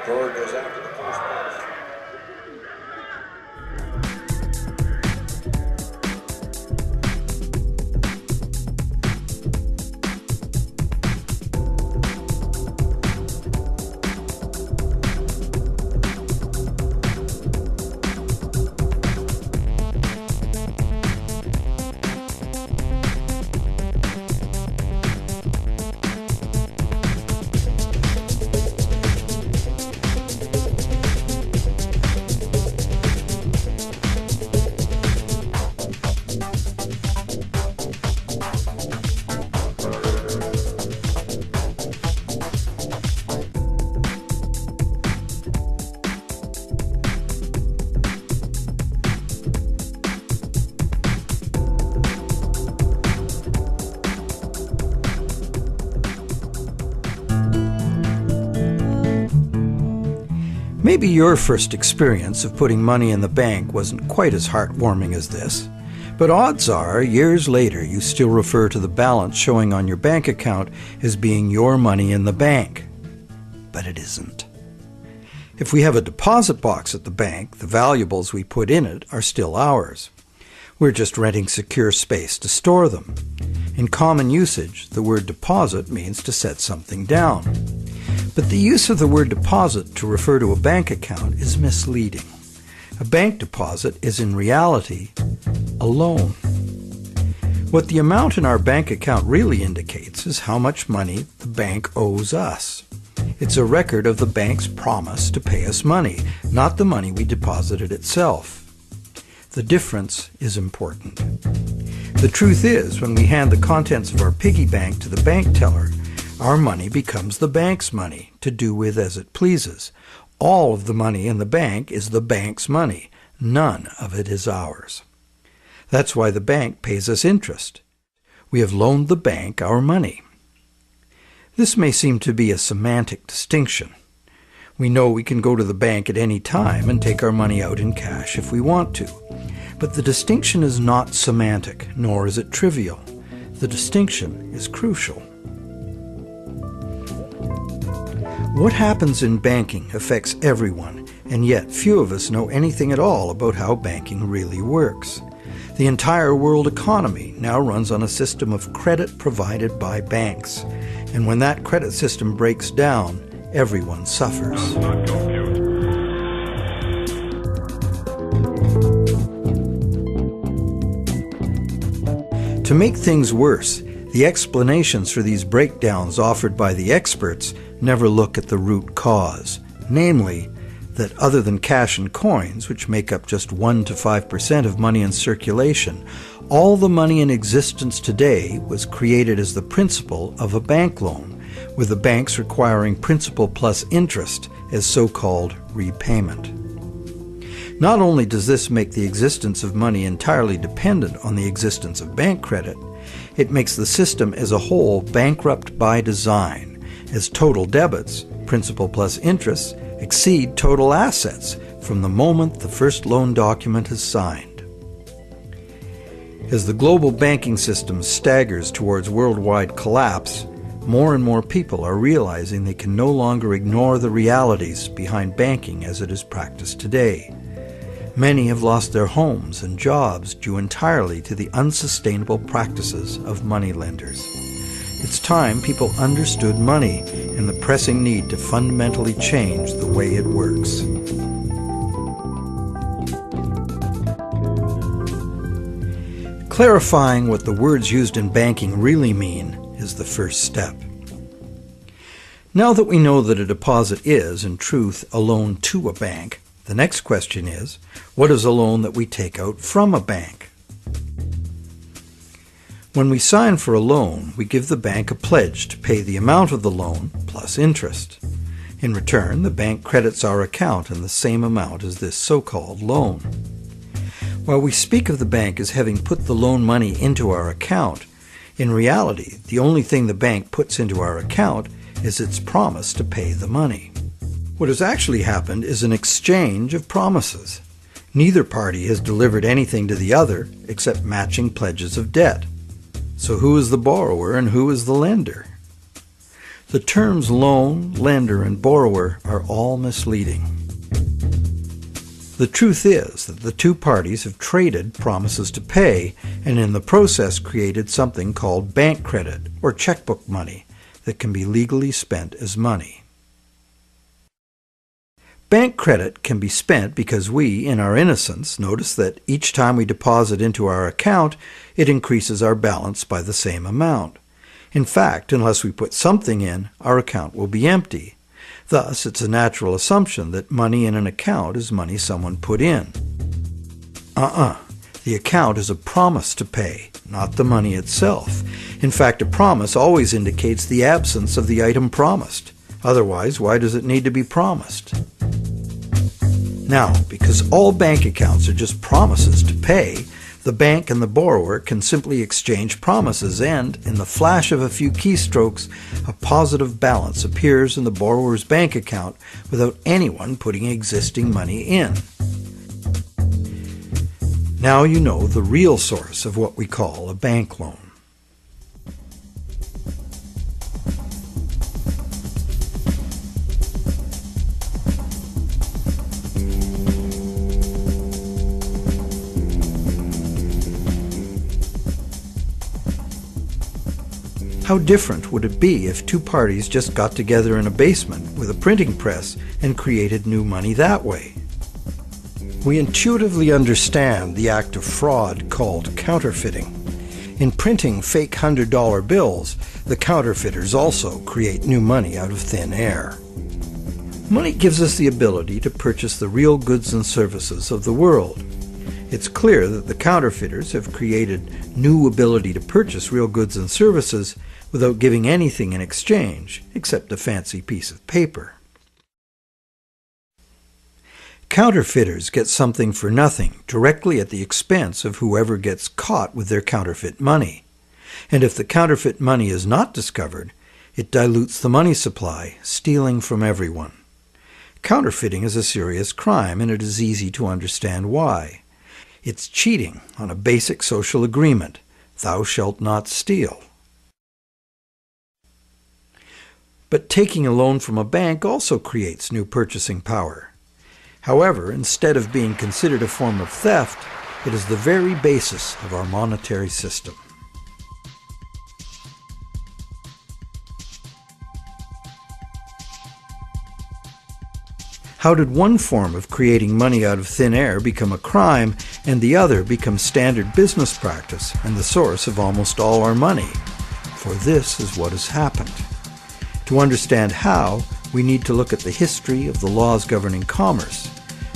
Drawer goes out to the post box. Maybe your first experience of putting money in the bank wasn't quite as heartwarming as this, but odds are, years later, you still refer to the balance showing on your bank account as being your money in the bank. But it isn't. If we have a deposit box at the bank, the valuables we put in it are still ours. We're just renting secure space to store them. In common usage, the word deposit means to set something down. But the use of the word deposit to refer to a bank account is misleading. A bank deposit is in reality a loan. What the amount in our bank account really indicates is how much money the bank owes us. It's a record of the bank's promise to pay us money, not the money we deposited itself. The difference is important. The truth is, when we hand the contents of our piggy bank to the bank teller, our money becomes the bank's money to do with as it pleases. All of the money in the bank is the bank's money. None of it is ours. That's why the bank pays us interest. We have loaned the bank our money. This may seem to be a semantic distinction. We know we can go to the bank at any time and take our money out in cash if we want to. But the distinction is not semantic, nor is it trivial. The distinction is crucial. What happens in banking affects everyone, and yet few of us know anything at all about how banking really works. The entire world economy now runs on a system of credit provided by banks, and when that credit system breaks down, everyone suffers. To make things worse, the explanations for these breakdowns offered by the experts never look at the root cause, namely, that other than cash and coins, which make up just 1 to 5% of money in circulation, all the money in existence today was created as the principal of a bank loan, with the banks requiring principal plus interest as so-called repayment. Not only does this make the existence of money entirely dependent on the existence of bank credit, it makes the system as a whole bankrupt by design, as total debits, principal plus interest, exceed total assets from the moment the first loan document is signed. As the global banking system staggers towards worldwide collapse, more and more people are realizing they can no longer ignore the realities behind banking as it is practiced today. Many have lost their homes and jobs due entirely to the unsustainable practices of moneylenders. It's time people understood money and the pressing need to fundamentally change the way it works. Clarifying what the words used in banking really mean is the first step. Now that we know that a deposit is, in truth, a loan to a bank, the next question is, what is a loan that we take out from a bank? When we sign for a loan, we give the bank a pledge to pay the amount of the loan plus interest. In return, the bank credits our account in the same amount as this so-called loan. While we speak of the bank as having put the loan money into our account, in reality, the only thing the bank puts into our account is its promise to pay the money. What has actually happened is an exchange of promises. Neither party has delivered anything to the other except matching pledges of debt. So who is the borrower and who is the lender? The terms loan, lender, and borrower are all misleading. The truth is that the two parties have traded promises to pay and in the process created something called bank credit or checkbook money that can be legally spent as money. Bank credit can be spent because we, in our innocence, notice that each time we deposit into our account, it increases our balance by the same amount. In fact, unless we put something in, our account will be empty. Thus, it's a natural assumption that money in an account is money someone put in. The account is a promise to pay, not the money itself. In fact, a promise always indicates the absence of the item promised. Otherwise, why does it need to be promised? Now, because all bank accounts are just promises to pay, the bank and the borrower can simply exchange promises and, in the flash of a few keystrokes, a positive balance appears in the borrower's bank account without anyone putting existing money in. Now you know the real source of what we call a bank loan. How different would it be if two parties just got together in a basement with a printing press and created new money that way? We intuitively understand the act of fraud called counterfeiting. In printing fake $100 bills, the counterfeiters also create new money out of thin air. Money gives us the ability to purchase the real goods and services of the world. It's clear that the counterfeiters have created new ability to purchase real goods and services without giving anything in exchange except a fancy piece of paper. Counterfeiters get something for nothing directly at the expense of whoever gets caught with their counterfeit money. And if the counterfeit money is not discovered, it dilutes the money supply, stealing from everyone. Counterfeiting is a serious crime, and it is easy to understand why. It's cheating on a basic social agreement, thou shalt not steal. But taking a loan from a bank also creates new purchasing power. However, instead of being considered a form of theft, it is the very basis of our monetary system. How did one form of creating money out of thin air become a crime and the other become standard business practice and the source of almost all our money? For this is what has happened. To understand how, we need to look at the history of the laws governing commerce.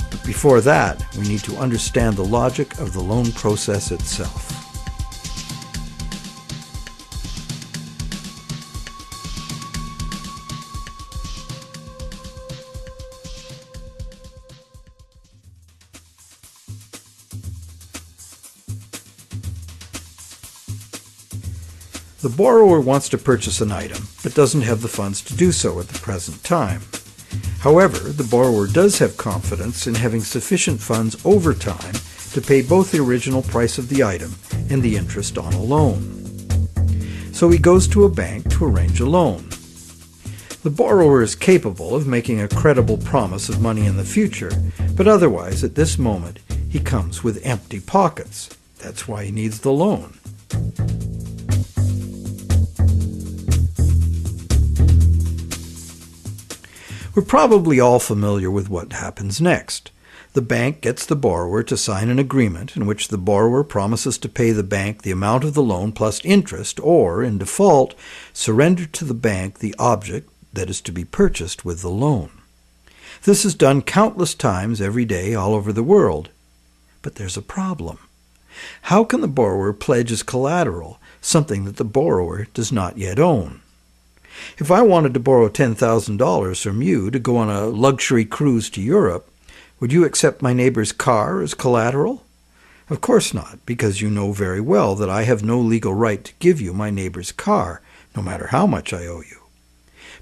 But before that, we need to understand the logic of the loan process itself. The borrower wants to purchase an item, but doesn't have the funds to do so at the present time. However, the borrower does have confidence in having sufficient funds over time to pay both the original price of the item and the interest on a loan. So he goes to a bank to arrange a loan. The borrower is capable of making a credible promise of money in the future, but otherwise, at this moment, he comes with empty pockets. That's why he needs the loan. We're probably all familiar with what happens next. The bank gets the borrower to sign an agreement in which the borrower promises to pay the bank the amount of the loan plus interest, or, in default, surrender to the bank the object that is to be purchased with the loan. This is done countless times every day all over the world. But there's a problem. How can the borrower pledge as collateral something that the borrower does not yet own? If I wanted to borrow $10,000 from you to go on a luxury cruise to Europe, would you accept my neighbor's car as collateral? Of course not, because you know very well that I have no legal right to give you my neighbor's car, no matter how much I owe you.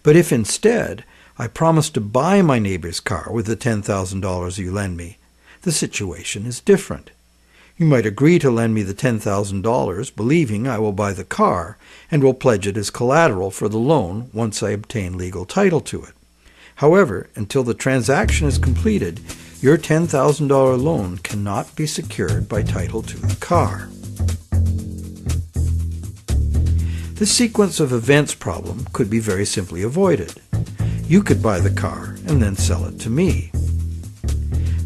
But if instead I promise to buy my neighbor's car with the $10,000 you lend me, the situation is different. You might agree to lend me the $10,000, believing I will buy the car, and will pledge it as collateral for the loan once I obtain legal title to it. However, until the transaction is completed, your $10,000 loan cannot be secured by title to the car. This sequence of events problem could be very simply avoided. You could buy the car and then sell it to me.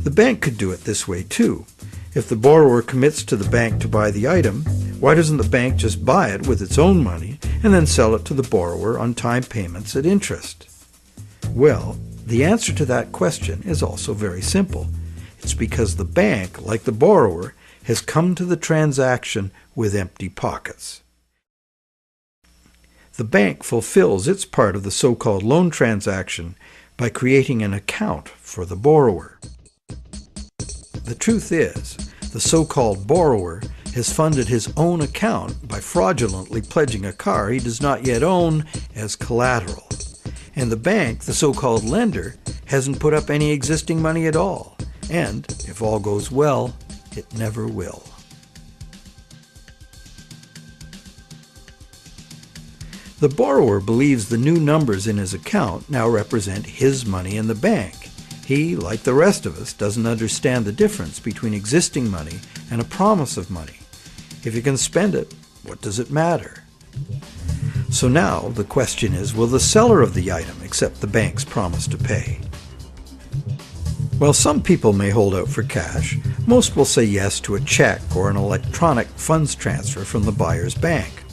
The bank could do it this way too. If the borrower commits to the bank to buy the item, why doesn't the bank just buy it with its own money and then sell it to the borrower on time payments at interest? Well, the answer to that question is also very simple. It's because the bank, like the borrower, has come to the transaction with empty pockets. The bank fulfills its part of the so-called loan transaction by creating an account for the borrower. The truth is, the so-called borrower has funded his own account by fraudulently pledging a car he does not yet own as collateral. And the bank, the so-called lender, hasn't put up any existing money at all. And, if all goes well, it never will. The borrower believes the new numbers in his account now represent his money in the bank. He, like the rest of us, doesn't understand the difference between existing money and a promise of money. If you can spend it, what does it matter? So now the question is, will the seller of the item accept the bank's promise to pay? While some people may hold out for cash, most will say yes to a check or an electronic funds transfer from the buyer's bank.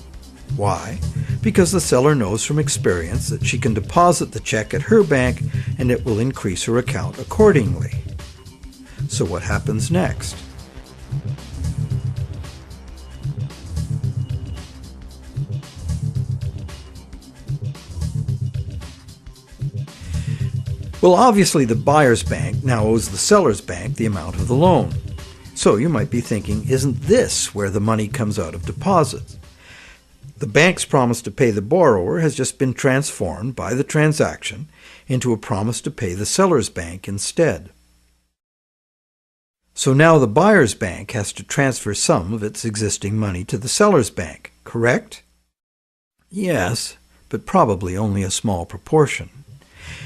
Why? Because the seller knows from experience that she can deposit the check at her bank and it will increase her account accordingly. So what happens next? Well, obviously the buyer's bank now owes the seller's bank the amount of the loan. So you might be thinking, isn't this where the money comes out of deposits? The bank's promise to pay the borrower has just been transformed by the transaction into a promise to pay the seller's bank instead. So now the buyer's bank has to transfer some of its existing money to the seller's bank, correct? Yes, but probably only a small proportion.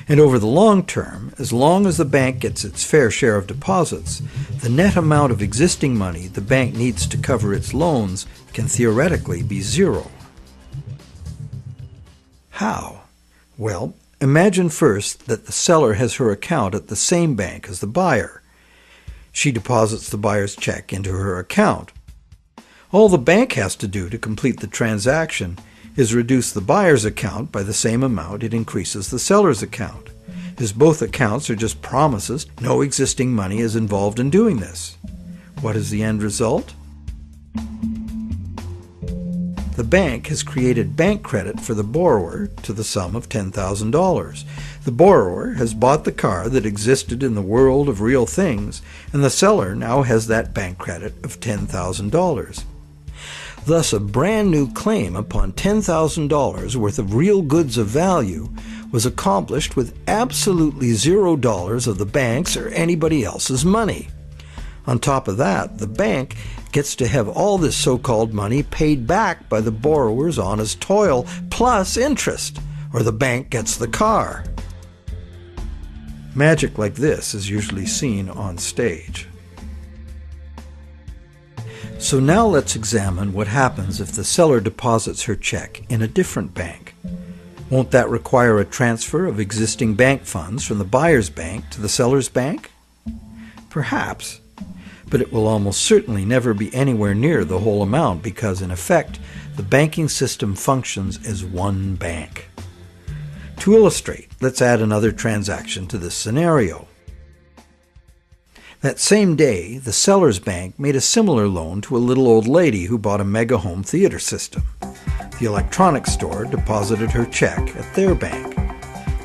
And over the long term, as long as the bank gets its fair share of deposits, the net amount of existing money the bank needs to cover its loans can theoretically be zero. How? Well, imagine first that the seller has her account at the same bank as the buyer. She deposits the buyer's check into her account. All the bank has to do to complete the transaction is reduce the buyer's account by the same amount it increases the seller's account. As both accounts are just promises, no existing money is involved in doing this. What is the end result? The bank has created bank credit for the borrower to the sum of $10,000. The borrower has bought the car that existed in the world of real things, and the seller now has that bank credit of $10,000. Thus, a brand new claim upon $10,000 worth of real goods of value was accomplished with absolutely $0 of the bank's or anybody else's money. On top of that, the bank gets to have all this so-called money paid back by the borrower's honest toil, plus interest, or the bank gets the car. Magic like this is usually seen on stage. So now let's examine what happens if the seller deposits her check in a different bank. Won't that require a transfer of existing bank funds from the buyer's bank to the seller's bank? Perhaps, but it will almost certainly never be anywhere near the whole amount because, in effect, the banking system functions as one bank. To illustrate, let's add another transaction to this scenario. That same day, the seller's bank made a similar loan to a little old lady who bought a mega home theater system. The electronics store deposited her check at their bank.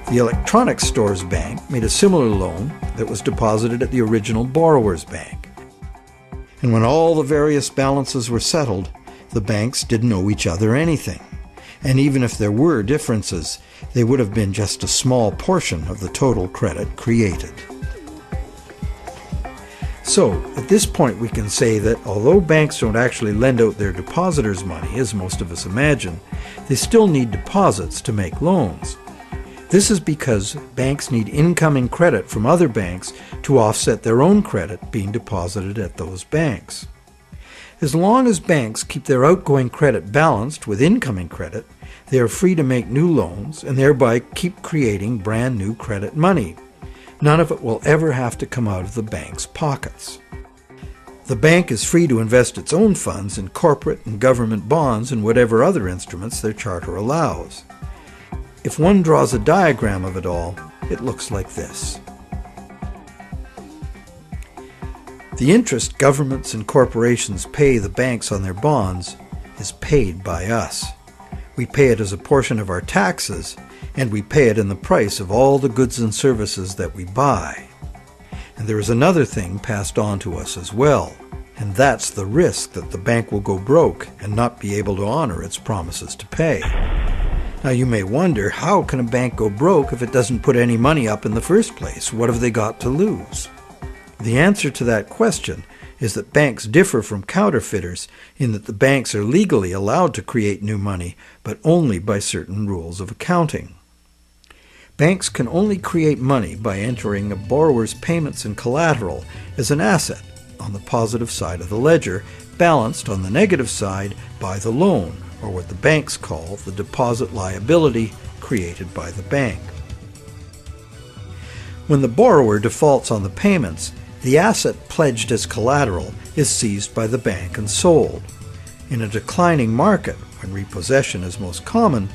The electronics store's bank made a similar loan that was deposited at the original borrower's bank. And when all the various balances were settled, the banks didn't owe each other anything. And even if there were differences, they would have been just a small portion of the total credit created. So, at this point we can say that although banks don't actually lend out their depositors' money, as most of us imagine, they still need deposits to make loans. This is because banks need incoming credit from other banks to offset their own credit being deposited at those banks. As long as banks keep their outgoing credit balanced with incoming credit, they are free to make new loans and thereby keep creating brand new credit money. None of it will ever have to come out of the bank's pockets. The bank is free to invest its own funds in corporate and government bonds and whatever other instruments their charter allows. If one draws a diagram of it all, it looks like this. The interest governments and corporations pay the banks on their bonds is paid by us. We pay it as a portion of our taxes, and we pay it in the price of all the goods and services that we buy. And there is another thing passed on to us as well, and that's the risk that the bank will go broke and not be able to honor its promises to pay. Now you may wonder, how can a bank go broke if it doesn't put any money up in the first place? What have they got to lose? The answer to that question is that banks differ from counterfeiters in that the banks are legally allowed to create new money, but only by certain rules of accounting. Banks can only create money by entering a borrower's payments and collateral as an asset on the positive side of the ledger, balanced on the negative side by the loan, or what the banks call the deposit liability created by the bank. When the borrower defaults on the payments, the asset pledged as collateral is seized by the bank and sold. In a declining market, when repossession is most common,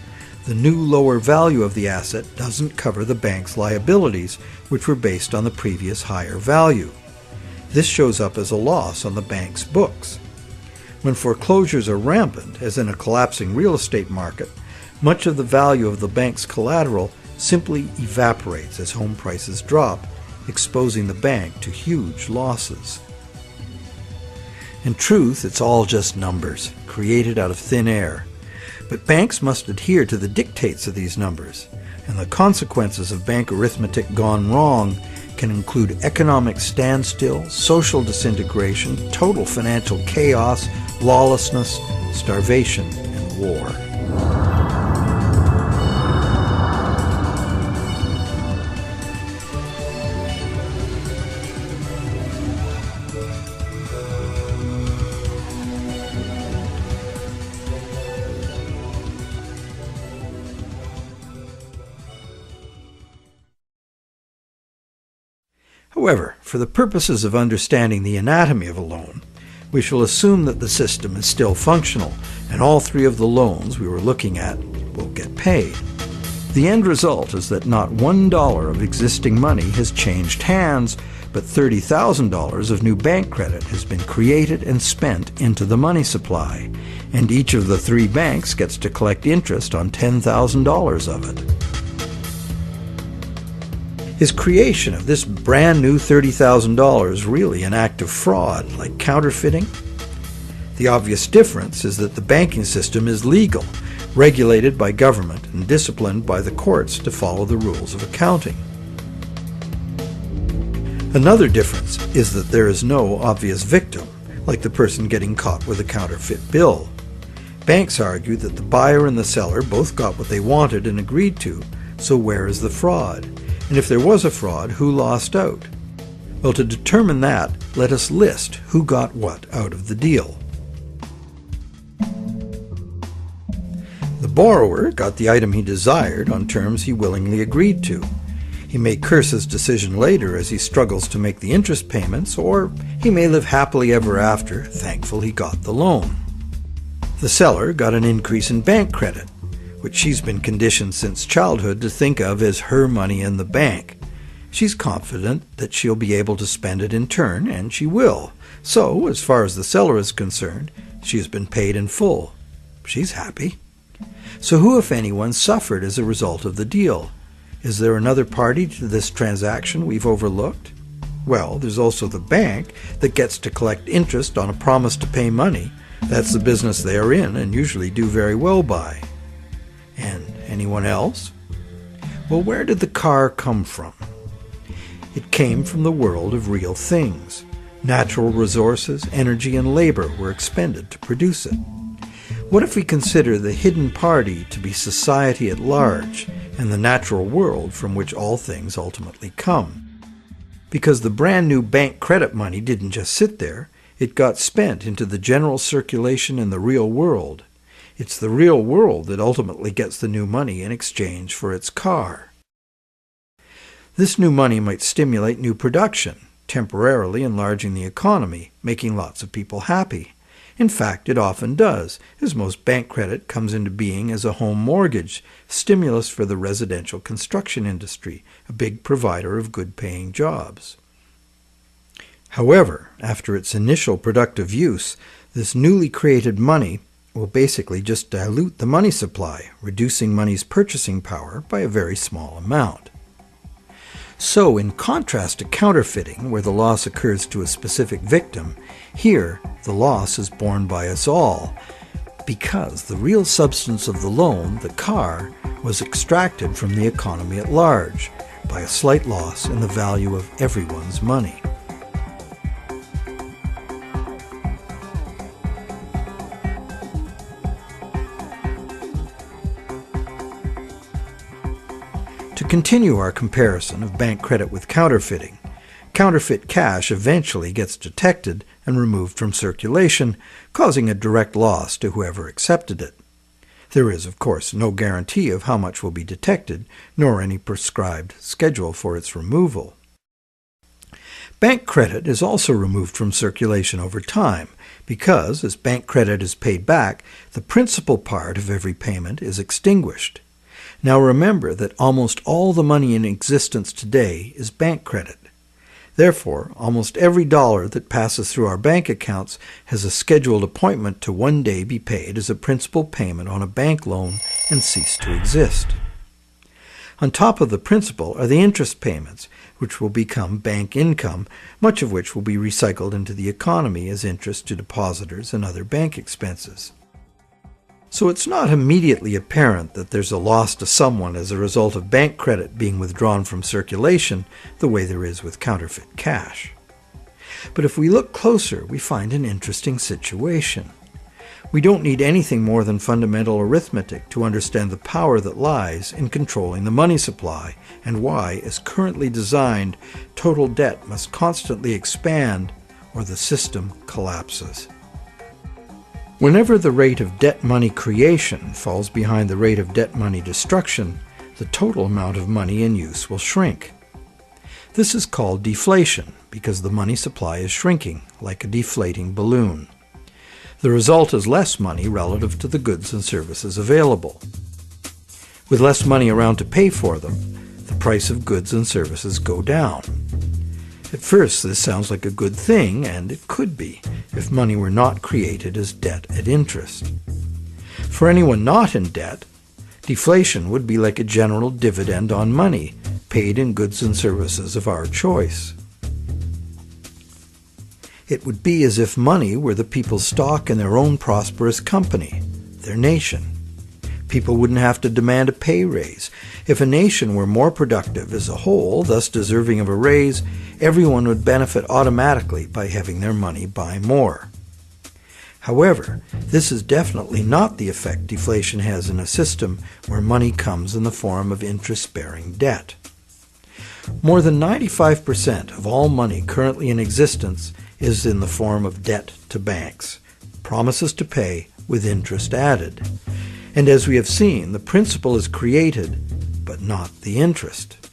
the new lower value of the asset doesn't cover the bank's liabilities, which were based on the previous higher value. This shows up as a loss on the bank's books. When foreclosures are rampant, as in a collapsing real estate market, much of the value of the bank's collateral simply evaporates as home prices drop, exposing the bank to huge losses. In truth, it's all just numbers, created out of thin air. But banks must adhere to the dictates of these numbers, and the consequences of bank arithmetic gone wrong can include economic standstill, social disintegration, total financial chaos, lawlessness, starvation, and war. However, for the purposes of understanding the anatomy of a loan, we shall assume that the system is still functional, and all three of the loans we were looking at will get paid. The end result is that not $1 of existing money has changed hands, but $30,000 of new bank credit has been created and spent into the money supply, and each of the three banks gets to collect interest on $10,000 of it. Is creation of this brand new $30,000 really an act of fraud, like counterfeiting? The obvious difference is that the banking system is legal, regulated by government and disciplined by the courts to follow the rules of accounting. Another difference is that there is no obvious victim, like the person getting caught with a counterfeit bill. Banks argue that the buyer and the seller both got what they wanted and agreed to, so where is the fraud? And if there was a fraud, who lost out? Well, to determine that, let us list who got what out of the deal. The borrower got the item he desired on terms he willingly agreed to. He may curse his decision later as he struggles to make the interest payments, or he may live happily ever after, thankful he got the loan. The seller got an increase in bank credit, which she's been conditioned since childhood to think of as her money in the bank. She's confident that she'll be able to spend it in turn, and she will. So, as far as the seller is concerned, she has been paid in full. She's happy. So who, if anyone, suffered as a result of the deal? Is there another party to this transaction we've overlooked? Well, there's also the bank that gets to collect interest on a promise to pay money. That's the business they are in and usually do very well by. And anyone else? Well, where did the car come from? It came from the world of real things. Natural resources, energy, and labor were expended to produce it. What if we consider the hidden party to be society at large and the natural world from which all things ultimately come? Because the brand new bank credit money didn't just sit there, it got spent into the general circulation in the real world. It's the real world that ultimately gets the new money in exchange for its car. This new money might stimulate new production, temporarily enlarging the economy, making lots of people happy. In fact, it often does, as most bank credit comes into being as a home mortgage, stimulus for the residential construction industry, a big provider of good-paying jobs. However, after its initial productive use, this newly created money will basically just dilute the money supply, reducing money's purchasing power by a very small amount. So, in contrast to counterfeiting, where the loss occurs to a specific victim, here the loss is borne by us all, because the real substance of the loan, the car, was extracted from the economy at large, by a slight loss in the value of everyone's money. To continue our comparison of bank credit with counterfeiting, counterfeit cash eventually gets detected and removed from circulation, causing a direct loss to whoever accepted it. There is, of course, no guarantee of how much will be detected, nor any prescribed schedule for its removal. Bank credit is also removed from circulation over time because, as bank credit is paid back, the principal part of every payment is extinguished. Now remember that almost all the money in existence today is bank credit. Therefore, almost every dollar that passes through our bank accounts has a scheduled appointment to one day be paid as a principal payment on a bank loan and cease to exist. On top of the principal are the interest payments, which will become bank income, much of which will be recycled into the economy as interest to depositors and other bank expenses. So it's not immediately apparent that there's a loss to someone as a result of bank credit being withdrawn from circulation the way there is with counterfeit cash. But if we look closer, we find an interesting situation. We don't need anything more than fundamental arithmetic to understand the power that lies in controlling the money supply and why, as currently designed, total debt must constantly expand or the system collapses. Whenever the rate of debt money creation falls behind the rate of debt money destruction, the total amount of money in use will shrink. This is called deflation because the money supply is shrinking, like a deflating balloon. The result is less money relative to the goods and services available. With less money around to pay for them, the price of goods and services go down. At first, this sounds like a good thing, and it could be, if money were not created as debt at interest. For anyone not in debt, deflation would be like a general dividend on money, paid in goods and services of our choice. It would be as if money were the people's stock in their own prosperous company, their nation. People wouldn't have to demand a pay raise. If a nation were more productive as a whole, thus deserving of a raise, everyone would benefit automatically by having their money buy more. However, this is definitely not the effect deflation has in a system where money comes in the form of interest-bearing debt. More than 95% of all money currently in existence is in the form of debt to banks, promises to pay with interest added. And as we have seen, the principal is created, but not the interest.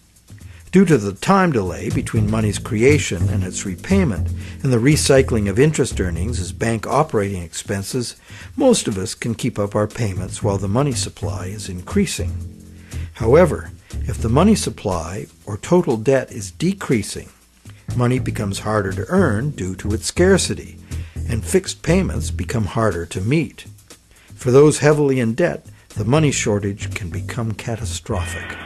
Due to the time delay between money's creation and its repayment, and the recycling of interest earnings as bank operating expenses, most of us can keep up our payments while the money supply is increasing. However, if the money supply or total debt is decreasing, money becomes harder to earn due to its scarcity, and fixed payments become harder to meet. For those heavily in debt, the money shortage can become catastrophic.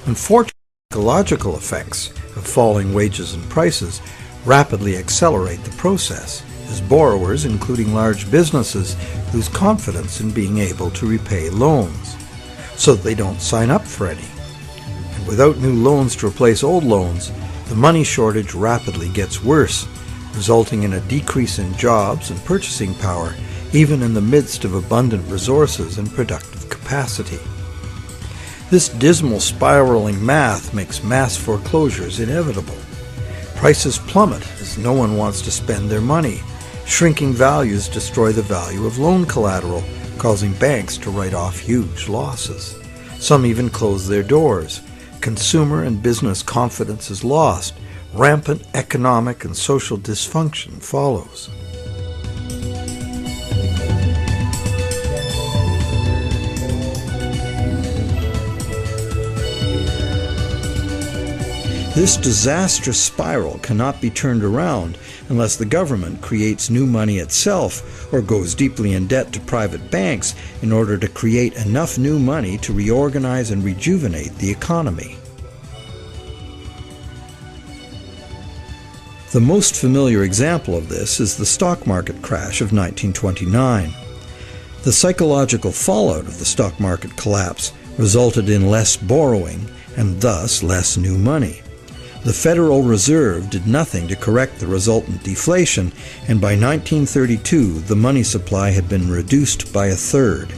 Unfortunately, the psychological effects of falling wages and prices rapidly accelerate the process, as borrowers, including large businesses, lose confidence in being able to repay loans, so that they don't sign up for any. And without new loans to replace old loans, the money shortage rapidly gets worse, resulting in a decrease in jobs and purchasing power, even in the midst of abundant resources and productive capacity. This dismal spiraling math makes mass foreclosures inevitable. Prices plummet as no one wants to spend their money. Shrinking values destroy the value of loan collateral, causing banks to write off huge losses. Some even close their doors. Consumer and business confidence is lost. Rampant economic and social dysfunction follows. This disastrous spiral cannot be turned around unless the government creates new money itself or goes deeply in debt to private banks in order to create enough new money to reorganize and rejuvenate the economy. The most familiar example of this is the stock market crash of 1929. The psychological fallout of the stock market collapse resulted in less borrowing and thus less new money. The Federal Reserve did nothing to correct the resultant deflation, and by 1932 the money supply had been reduced by a third.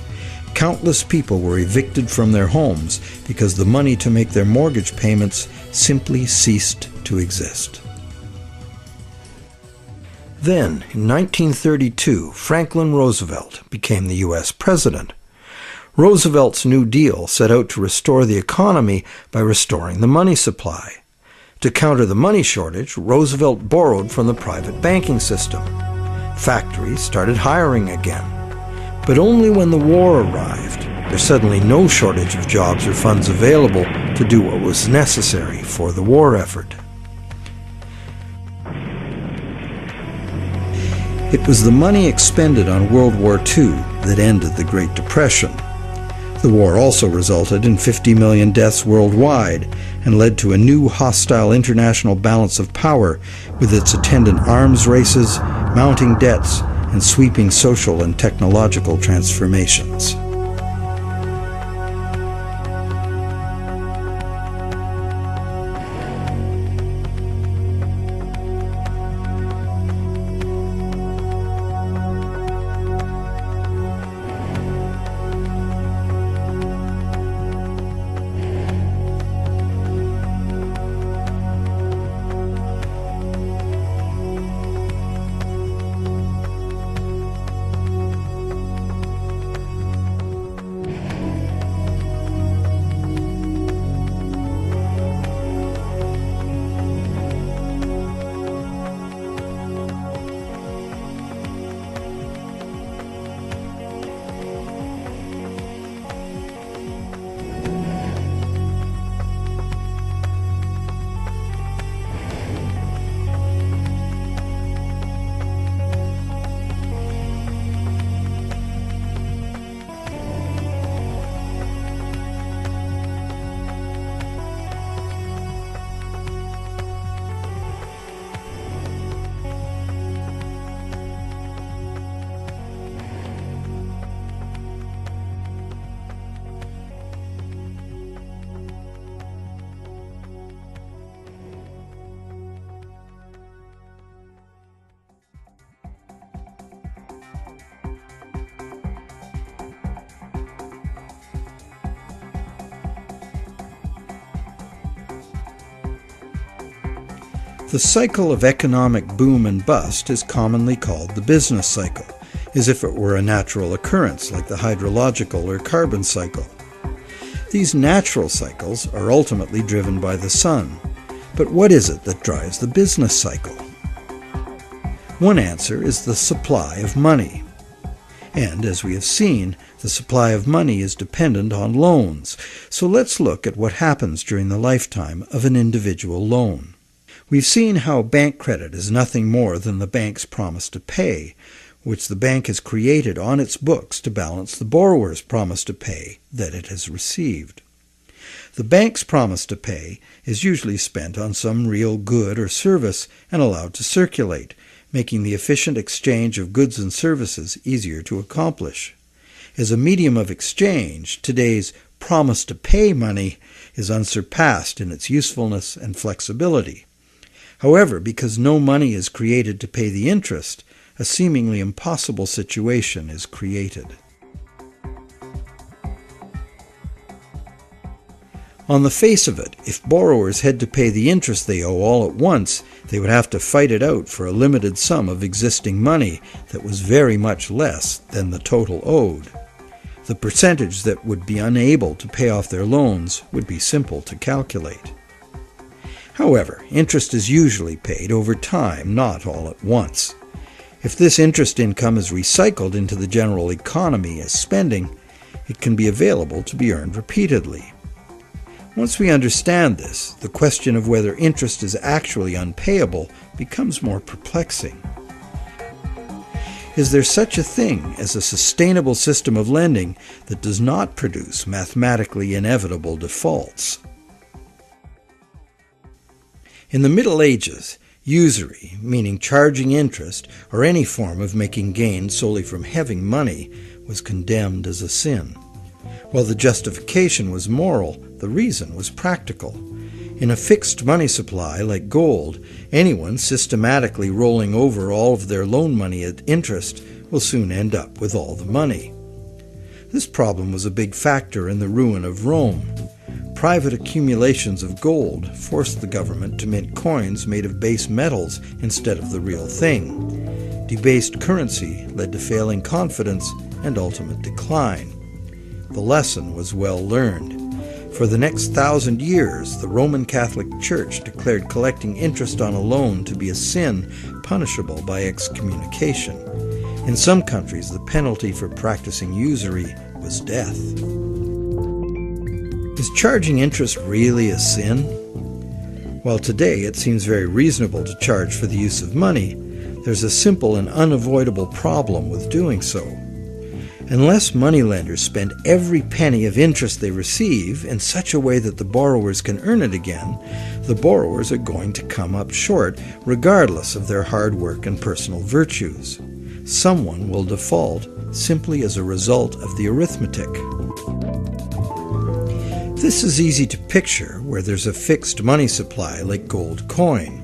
Countless people were evicted from their homes because the money to make their mortgage payments simply ceased to exist. Then, in 1932, Franklin Roosevelt became the U.S. president. Roosevelt's New Deal set out to restore the economy by restoring the money supply. To counter the money shortage, Roosevelt borrowed from the private banking system. Factories started hiring again. But only when the war arrived, there's suddenly no shortage of jobs or funds available to do what was necessary for the war effort. It was the money expended on World War II that ended the Great Depression. The war also resulted in 50 million deaths worldwide and led to a new hostile international balance of power with its attendant arms races, mounting debts, and sweeping social and technological transformations. The cycle of economic boom and bust is commonly called the business cycle, as if it were a natural occurrence like the hydrological or carbon cycle. These natural cycles are ultimately driven by the sun. But what is it that drives the business cycle? One answer is the supply of money. And, as we have seen, the supply of money is dependent on loans. So let's look at what happens during the lifetime of an individual loan. We've seen how bank credit is nothing more than the bank's promise to pay, which the bank has created on its books to balance the borrower's promise to pay that it has received. The bank's promise to pay is usually spent on some real good or service and allowed to circulate, making the efficient exchange of goods and services easier to accomplish. As a medium of exchange, today's promise to pay money is unsurpassed in its usefulness and flexibility. However, because no money is created to pay the interest, a seemingly impossible situation is created. On the face of it, if borrowers had to pay the interest they owe all at once, they would have to fight it out for a limited sum of existing money that was very much less than the total owed. The percentage that would be unable to pay off their loans would be simple to calculate. However, interest is usually paid over time, not all at once. If this interest income is recycled into the general economy as spending, it can be available to be earned repeatedly. Once we understand this, the question of whether interest is actually unpayable becomes more perplexing. Is there such a thing as a sustainable system of lending that does not produce mathematically inevitable defaults? In the Middle Ages, usury, meaning charging interest or any form of making gains solely from having money, was condemned as a sin. While the justification was moral, the reason was practical. In a fixed money supply like gold, anyone systematically rolling over all of their loan money at interest will soon end up with all the money. This problem was a big factor in the ruin of Rome. Private accumulations of gold forced the government to mint coins made of base metals instead of the real thing. Debased currency led to failing confidence and ultimate decline. The lesson was well learned. For the next 1,000 years, the Roman Catholic Church declared collecting interest on a loan to be a sin punishable by excommunication. In some countries, the penalty for practicing usury was death. Is charging interest really a sin? While today it seems very reasonable to charge for the use of money, there's a simple and unavoidable problem with doing so. Unless moneylenders spend every penny of interest they receive in such a way that the borrowers can earn it again, the borrowers are going to come up short regardless of their hard work and personal virtues. Someone will default simply as a result of the arithmetic. This is easy to picture where there's a fixed money supply like gold coin.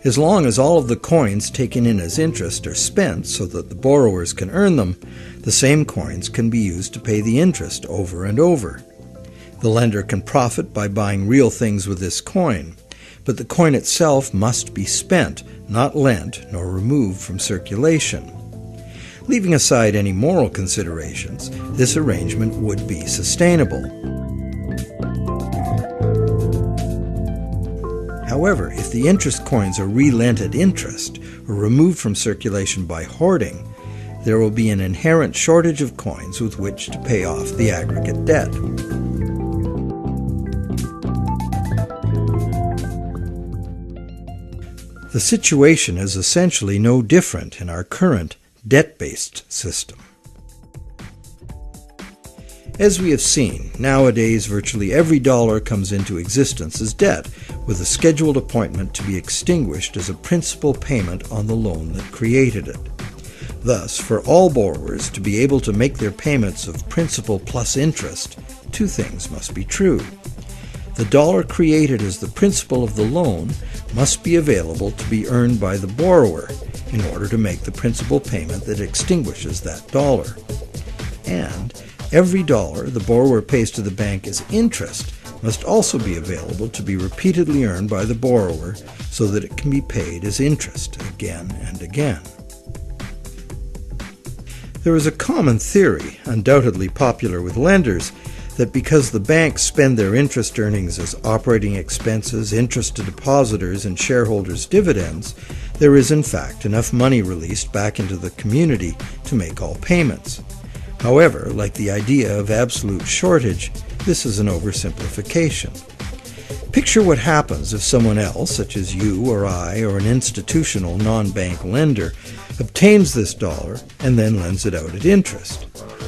As long as all of the coins taken in as interest are spent so that the borrowers can earn them, the same coins can be used to pay the interest over and over. The lender can profit by buying real things with this coin, but the coin itself must be spent, not lent nor removed from circulation. Leaving aside any moral considerations, this arrangement would be sustainable. However, if the interest coins are re-lent at interest or removed from circulation by hoarding, there will be an inherent shortage of coins with which to pay off the aggregate debt. The situation is essentially no different in our current debt-based system. As we have seen, nowadays virtually every dollar comes into existence as debt, with a scheduled appointment to be extinguished as a principal payment on the loan that created it. Thus, for all borrowers to be able to make their payments of principal plus interest, two things must be true. The dollar created as the principal of the loan must be available to be earned by the borrower in order to make the principal payment that extinguishes that dollar. And every dollar the borrower pays to the bank as interest must also be available to be repeatedly earned by the borrower so that it can be paid as interest again and again. There is a common theory, undoubtedly popular with lenders, that because the banks spend their interest earnings as operating expenses, interest to depositors, and shareholders' dividends, there is in fact enough money released back into the community to make all payments. However, like the idea of absolute shortage, this is an oversimplification. Picture what happens if someone else, such as you or I or an institutional non-bank lender, obtains this dollar and then lends it out at interest.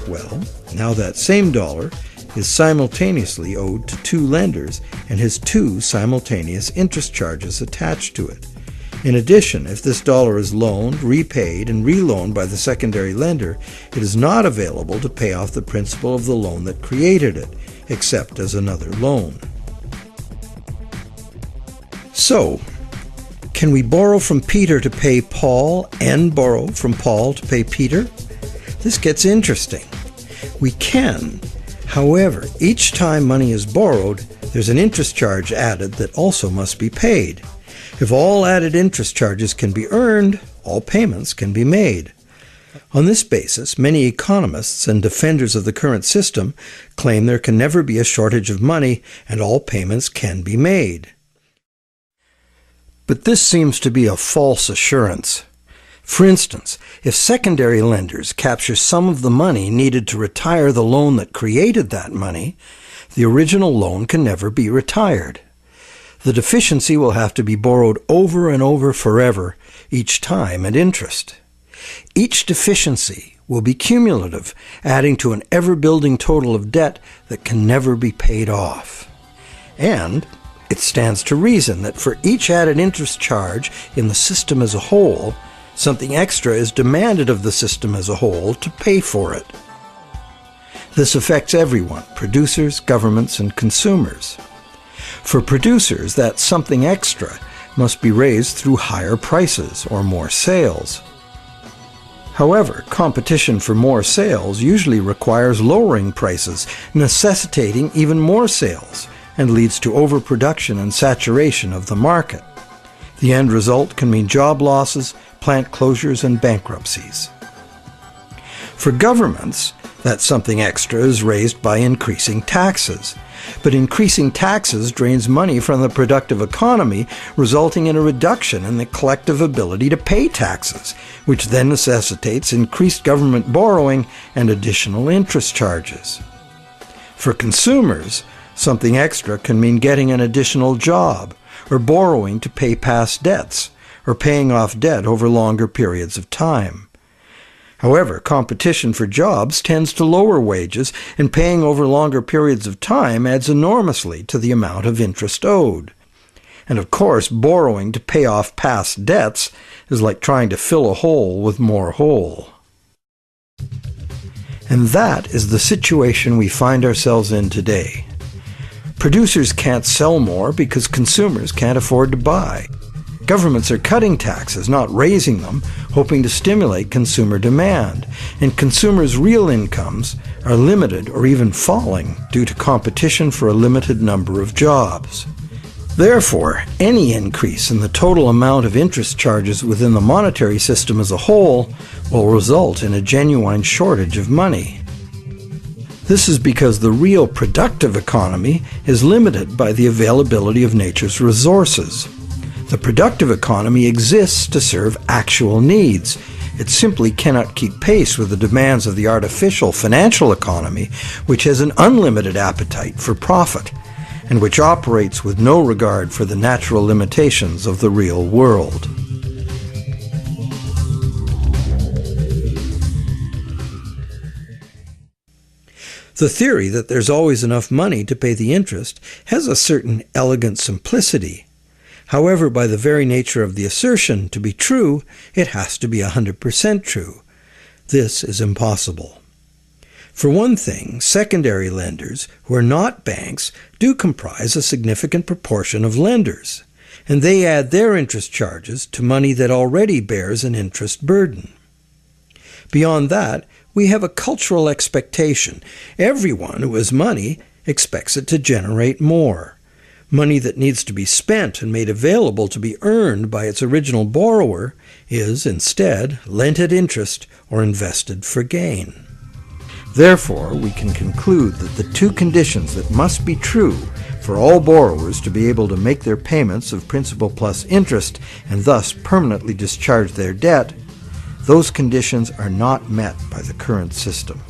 Well, now that same dollar is simultaneously owed to two lenders and has two simultaneous interest charges attached to it. In addition, if this dollar is loaned, repaid, and reloaned by the secondary lender, it is not available to pay off the principal of the loan that created it, except as another loan. So, can we borrow from Peter to pay Paul and borrow from Paul to pay Peter? This gets interesting. We can. However, each time money is borrowed, there's an interest charge added that also must be paid. If all added interest charges can be earned, all payments can be made. On this basis, many economists and defenders of the current system claim there can never be a shortage of money and all payments can be made. But this seems to be a false assurance. For instance, if secondary lenders capture some of the money needed to retire the loan that created that money, the original loan can never be retired. The deficiency will have to be borrowed over and over forever, each time at interest. Each deficiency will be cumulative, adding to an ever-building total of debt that can never be paid off. And it stands to reason that for each added interest charge in the system as a whole, something extra is demanded of the system as a whole to pay for it. This affects everyone, producers, governments, and consumers. For producers, that something extra must be raised through higher prices or more sales. However, competition for more sales usually requires lowering prices, necessitating even more sales, and leads to overproduction and saturation of the market. The end result can mean job losses, plant closures, and bankruptcies. For governments, that something extra is raised by increasing taxes. But increasing taxes drains money from the productive economy, resulting in a reduction in the collective ability to pay taxes, which then necessitates increased government borrowing and additional interest charges. For consumers, something extra can mean getting an additional job, or borrowing to pay past debts, or paying off debt over longer periods of time. However, competition for jobs tends to lower wages, and paying over longer periods of time adds enormously to the amount of interest owed. And of course, borrowing to pay off past debts is like trying to fill a hole with more hole. And that is the situation we find ourselves in today. Producers can't sell more because consumers can't afford to buy. Governments are cutting taxes, not raising them, hoping to stimulate consumer demand, and consumers' real incomes are limited or even falling due to competition for a limited number of jobs. Therefore, any increase in the total amount of interest charges within the monetary system as a whole will result in a genuine shortage of money. This is because the real productive economy is limited by the availability of nature's resources. The productive economy exists to serve actual needs. It simply cannot keep pace with the demands of the artificial financial economy, which has an unlimited appetite for profit, and which operates with no regard for the natural limitations of the real world. The theory that there's always enough money to pay the interest has a certain elegant simplicity. However, by the very nature of the assertion to be true, it has to be 100% true. This is impossible. For one thing, secondary lenders, who are not banks, do comprise a significant proportion of lenders, and they add their interest charges to money that already bears an interest burden. Beyond that, we have a cultural expectation. Everyone who has money expects it to generate more. Money that needs to be spent and made available to be earned by its original borrower is, instead, lent at interest or invested for gain. Therefore, we can conclude that the two conditions that must be true for all borrowers to be able to make their payments of principal plus interest and thus permanently discharge their debt, those conditions are not met by the current system.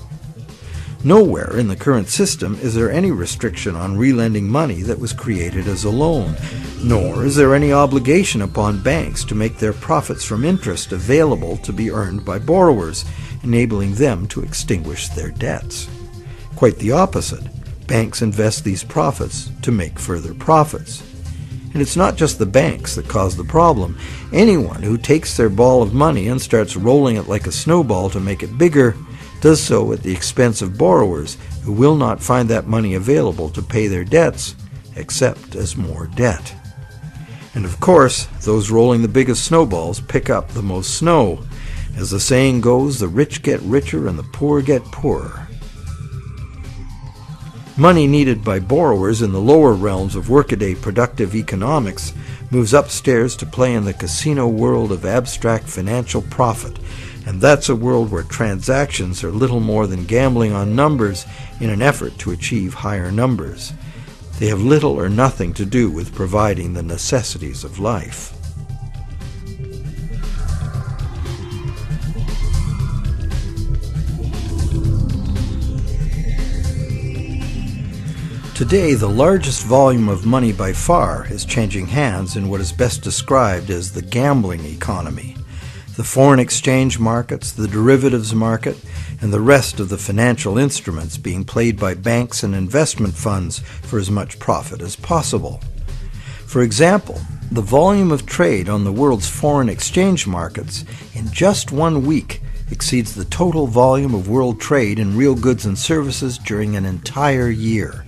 Nowhere in the current system is there any restriction on relending money that was created as a loan, nor is there any obligation upon banks to make their profits from interest available to be earned by borrowers, enabling them to extinguish their debts. Quite the opposite. Banks invest these profits to make further profits. And it's not just the banks that cause the problem. Anyone who takes their ball of money and starts rolling it like a snowball to make it bigger does so at the expense of borrowers who will not find that money available to pay their debts, except as more debt. And of course, those rolling the biggest snowballs pick up the most snow. As the saying goes, the rich get richer and the poor get poorer. Money needed by borrowers in the lower realms of workaday productive economics moves upstairs to play in the casino world of abstract financial profit, and that's a world where transactions are little more than gambling on numbers in an effort to achieve higher numbers. They have little or nothing to do with providing the necessities of life. Today, the largest volume of money by far is changing hands in what is best described as the gambling economy. The foreign exchange markets, the derivatives market, and the rest of the financial instruments being played by banks and investment funds for as much profit as possible. For example, the volume of trade on the world's foreign exchange markets in just 1 week exceeds the total volume of world trade in real goods and services during an entire year.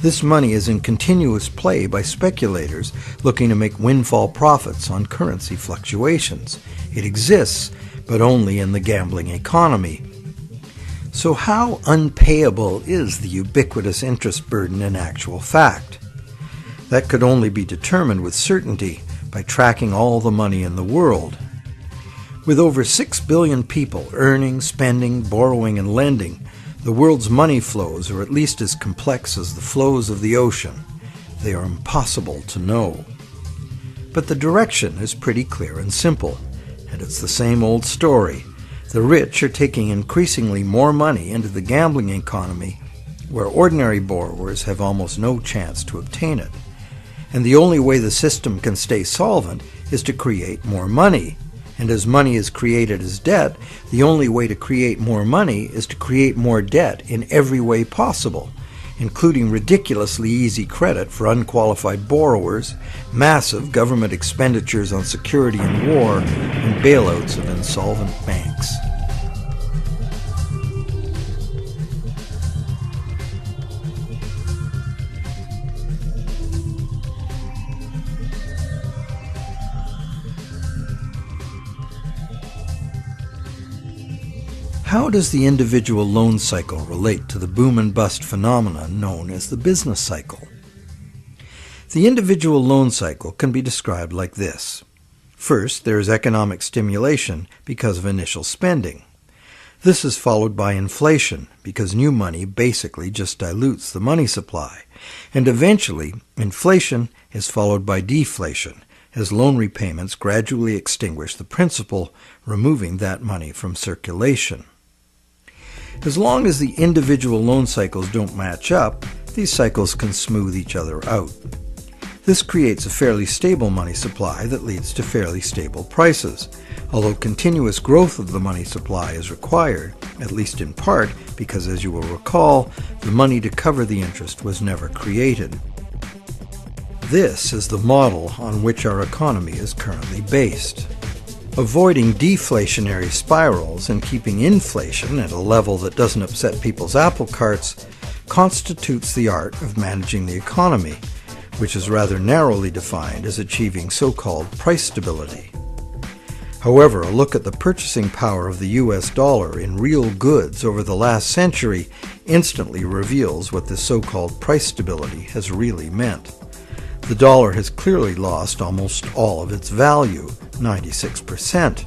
This money is in continuous play by speculators looking to make windfall profits on currency fluctuations. It exists, but only in the gambling economy. So how unpayable is the ubiquitous interest burden in actual fact? That could only be determined with certainty by tracking all the money in the world. With over 6 billion people earning, spending, borrowing, and lending, the world's money flows are at least as complex as the flows of the ocean. They are impossible to know. But the direction is pretty clear and simple, and it's the same old story. The rich are taking increasingly more money into the gambling economy, where ordinary borrowers have almost no chance to obtain it. And the only way the system can stay solvent is to create more money. And as money is created as debt, the only way to create more money is to create more debt in every way possible, including ridiculously easy credit for unqualified borrowers, massive government expenditures on security and war, and bailouts of insolvent banks. How does the individual loan cycle relate to the boom and bust phenomenon known as the business cycle? The individual loan cycle can be described like this. First, there is economic stimulation because of initial spending. This is followed by inflation because new money basically just dilutes the money supply. And eventually, inflation is followed by deflation as loan repayments gradually extinguish the principal, removing that money from circulation. As long as the individual loan cycles don't match up, these cycles can smooth each other out. This creates a fairly stable money supply that leads to fairly stable prices, although continuous growth of the money supply is required, at least in part because, as you will recall, the money to cover the interest was never created. This is the model on which our economy is currently based. Avoiding deflationary spirals and keeping inflation at a level that doesn't upset people's apple carts constitutes the art of managing the economy, which is rather narrowly defined as achieving so-called price stability. However, a look at the purchasing power of the US dollar in real goods over the last century instantly reveals what this so-called price stability has really meant. The dollar has clearly lost almost all of its value, 96%,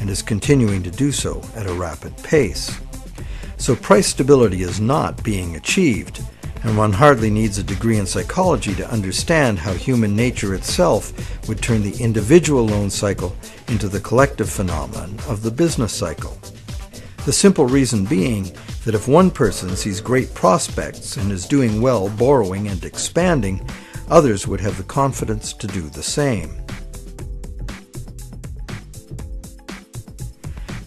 and is continuing to do so at a rapid pace. So price stability is not being achieved, and one hardly needs a degree in psychology to understand how human nature itself would turn the individual loan cycle into the collective phenomenon of the business cycle. The simple reason being that if one person sees great prospects and is doing well borrowing and expanding, others would have the confidence to do the same.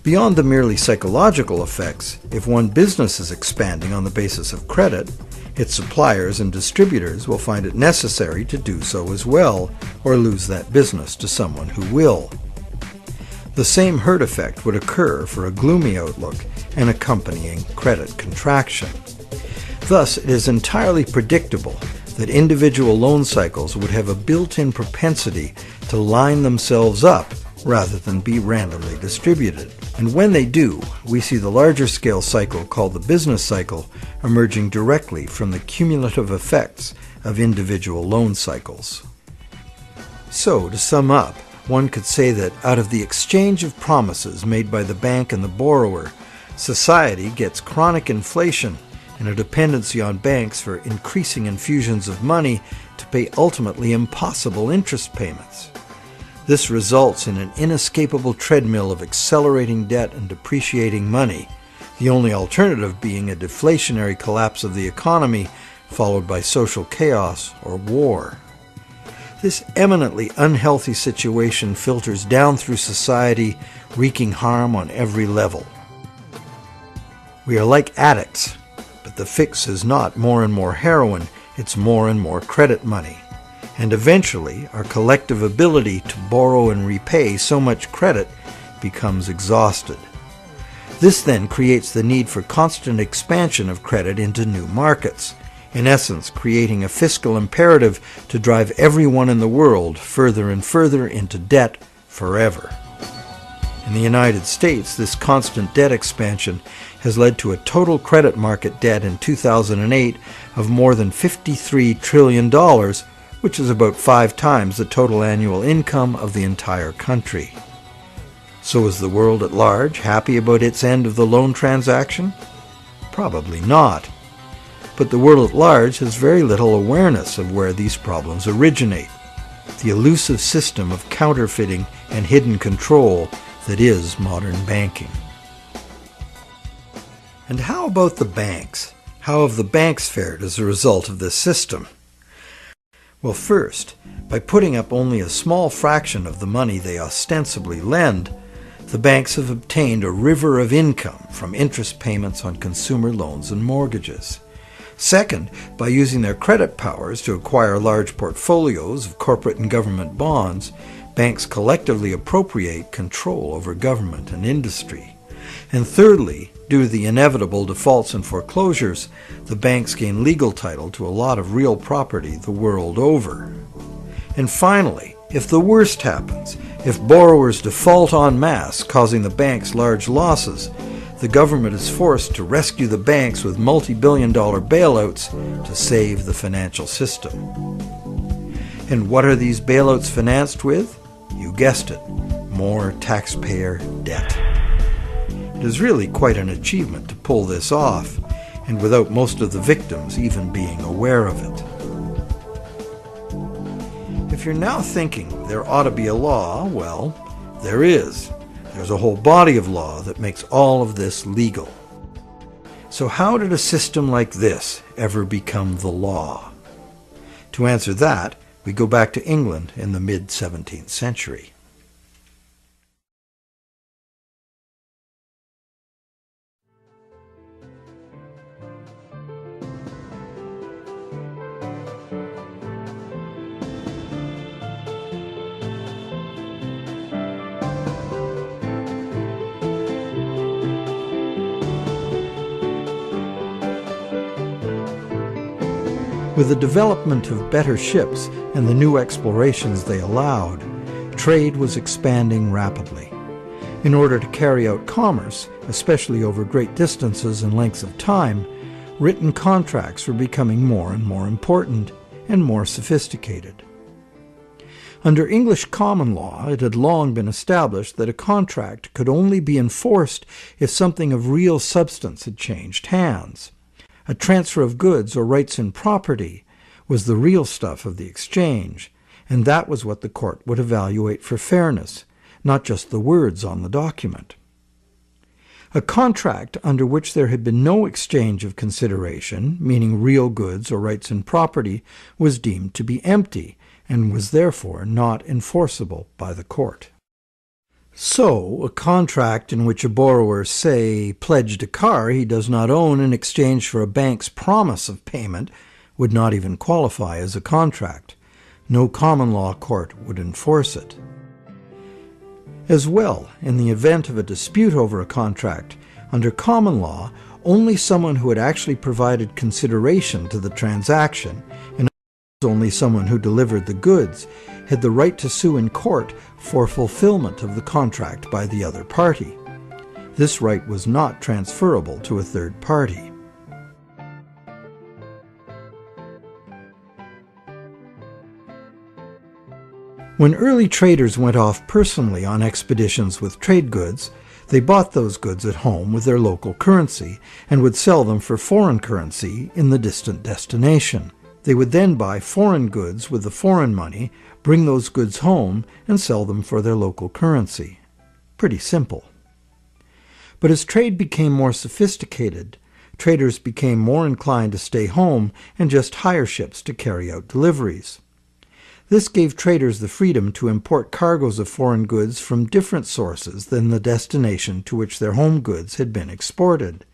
Beyond the merely psychological effects, if one business is expanding on the basis of credit, Its suppliers and distributors will find it necessary to do so as well, or lose that business to someone who will. The same herd effect would occur for a gloomy outlook and accompanying credit contraction. Thus, it is entirely predictable that individual loan cycles would have a built-in propensity to line themselves up rather than be randomly distributed. And when they do, we see the larger scale cycle called the business cycle emerging directly from the cumulative effects of individual loan cycles. So, to sum up, one could say that out of the exchange of promises made by the bank and the borrower, society gets chronic inflation and a dependency on banks for increasing infusions of money to pay ultimately impossible interest payments. This results in an inescapable treadmill of accelerating debt and depreciating money, the only alternative being a deflationary collapse of the economy followed by social chaos or war. This eminently unhealthy situation filters down through society, wreaking harm on every level. We are like addicts, but the fix is not more and more heroin, it's more and more credit money. And eventually, our collective ability to borrow and repay so much credit becomes exhausted. This then creates the need for constant expansion of credit into new markets, in essence creating a fiscal imperative to drive everyone in the world further and further into debt forever. In the United States, this constant debt expansion has led to a total credit market debt in 2008 of more than $53 trillion, which is about 5 times the total annual income of the entire country. So is the world at large happy about its end of the loan transaction? Probably not. But the world at large has very little awareness of where these problems originate, the elusive system of counterfeiting and hidden control that is modern banking. And how about the banks? How have the banks fared as a result of this system? Well, first, by putting up only a small fraction of the money they ostensibly lend, the banks have obtained a river of income from interest payments on consumer loans and mortgages. Second, by using their credit powers to acquire large portfolios of corporate and government bonds, banks collectively appropriate control over government and industry. And thirdly, due to the inevitable defaults and foreclosures, the banks gain legal title to a lot of real property the world over. And finally, if the worst happens, if borrowers default en masse, causing the banks large losses, the government is forced to rescue the banks with multi-billion-dollar bailouts to save the financial system. And what are these bailouts financed with? You guessed it, more taxpayer debt. It is really quite an achievement to pull this off, and without most of the victims even being aware of it. If you're now thinking there ought to be a law, well, there is. There's a whole body of law that makes all of this legal. So how did a system like this ever become the law? To answer that, we go back to England in the mid-17th century. With the development of better ships and the new explorations they allowed, trade was expanding rapidly. In order to carry out commerce, especially over great distances and lengths of time, written contracts were becoming more and more important and more sophisticated. Under English common law, it had long been established that a contract could only be enforced if something of real substance had changed hands. A transfer of goods or rights in property was the real stuff of the exchange, and that was what the court would evaluate for fairness, not just the words on the document. A contract under which there had been no exchange of consideration, meaning real goods or rights in property, was deemed to be empty and was therefore not enforceable by the court. So, a contract in which a borrower, say, pledged a car he does not own in exchange for a bank's promise of payment would not even qualify as a contract. No common law court would enforce it. As well, in the event of a dispute over a contract, under common law, only someone who had actually provided consideration to the transaction, and only someone who delivered the goods, had the right to sue in court for fulfillment of the contract by the other party. This right was not transferable to a third party. When early traders went off personally on expeditions with trade goods, they bought those goods at home with their local currency and would sell them for foreign currency in the distant destination. They would then buy foreign goods with the foreign money, bring those goods home, and sell them for their local currency. Pretty simple. But as trade became more sophisticated, traders became more inclined to stay home and just hire ships to carry out deliveries. This gave traders the freedom to import cargoes of foreign goods from different sources than the destination to which their home goods had been exported.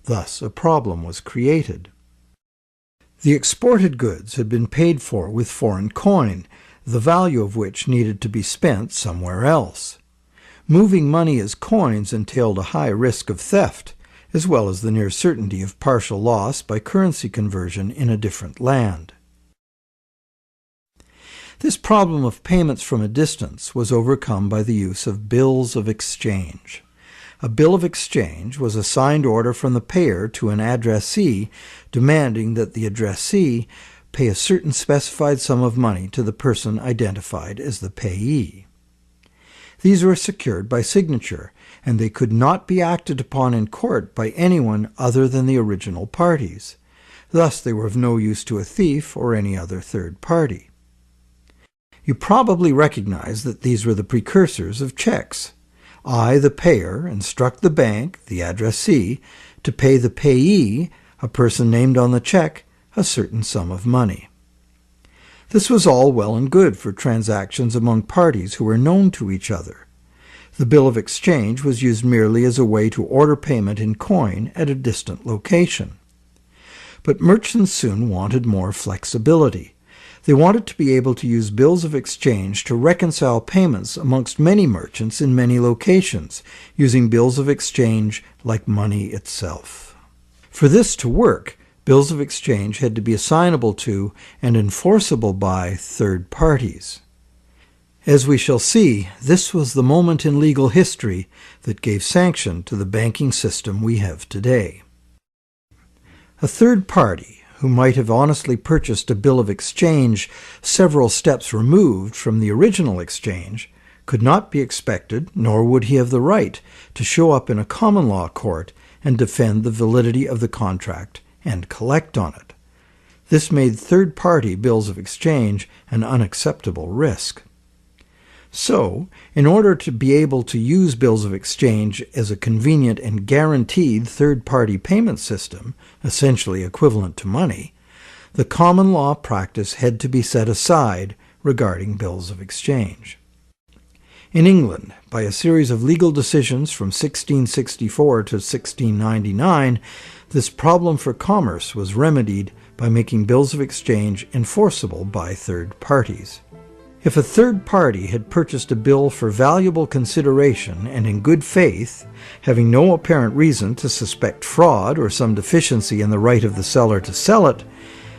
Thus, a problem was created. The exported goods had been paid for with foreign coin, the value of which needed to be spent somewhere else. Moving money as coins entailed a high risk of theft, as well as the near certainty of partial loss by currency conversion in a different land. This problem of payments from a distance was overcome by the use of bills of exchange. A bill of exchange was a signed order from the payer to an addressee demanding that the addressee pay a certain specified sum of money to the person identified as the payee. These were secured by signature, and they could not be acted upon in court by anyone other than the original parties. Thus they were of no use to a thief or any other third party. You probably recognize that these were the precursors of checks. I, the payer, instruct the bank, the addressee, to pay the payee, a person named on the check, a certain sum of money. This was all well and good for transactions among parties who were known to each other. The bill of exchange was used merely as a way to order payment in coin at a distant location. But merchants soon wanted more flexibility. They wanted to be able to use bills of exchange to reconcile payments amongst many merchants in many locations, using bills of exchange like money itself. For this to work, bills of exchange had to be assignable to and enforceable by third parties. As we shall see, this was the moment in legal history that gave sanction to the banking system we have today. A third party, who might have honestly purchased a bill of exchange several steps removed from the original exchange, could not be expected, nor would he have the right, to show up in a common law court and defend the validity of the contract and collect on it. This made third-party bills of exchange an unacceptable risk. So, in order to be able to use bills of exchange as a convenient and guaranteed third-party payment system, essentially equivalent to money, the common law practice had to be set aside regarding bills of exchange. In England, by a series of legal decisions from 1664 to 1699, this problem for commerce was remedied by making bills of exchange enforceable by third parties. If a third party had purchased a bill for valuable consideration and in good faith, having no apparent reason to suspect fraud or some deficiency in the right of the seller to sell it,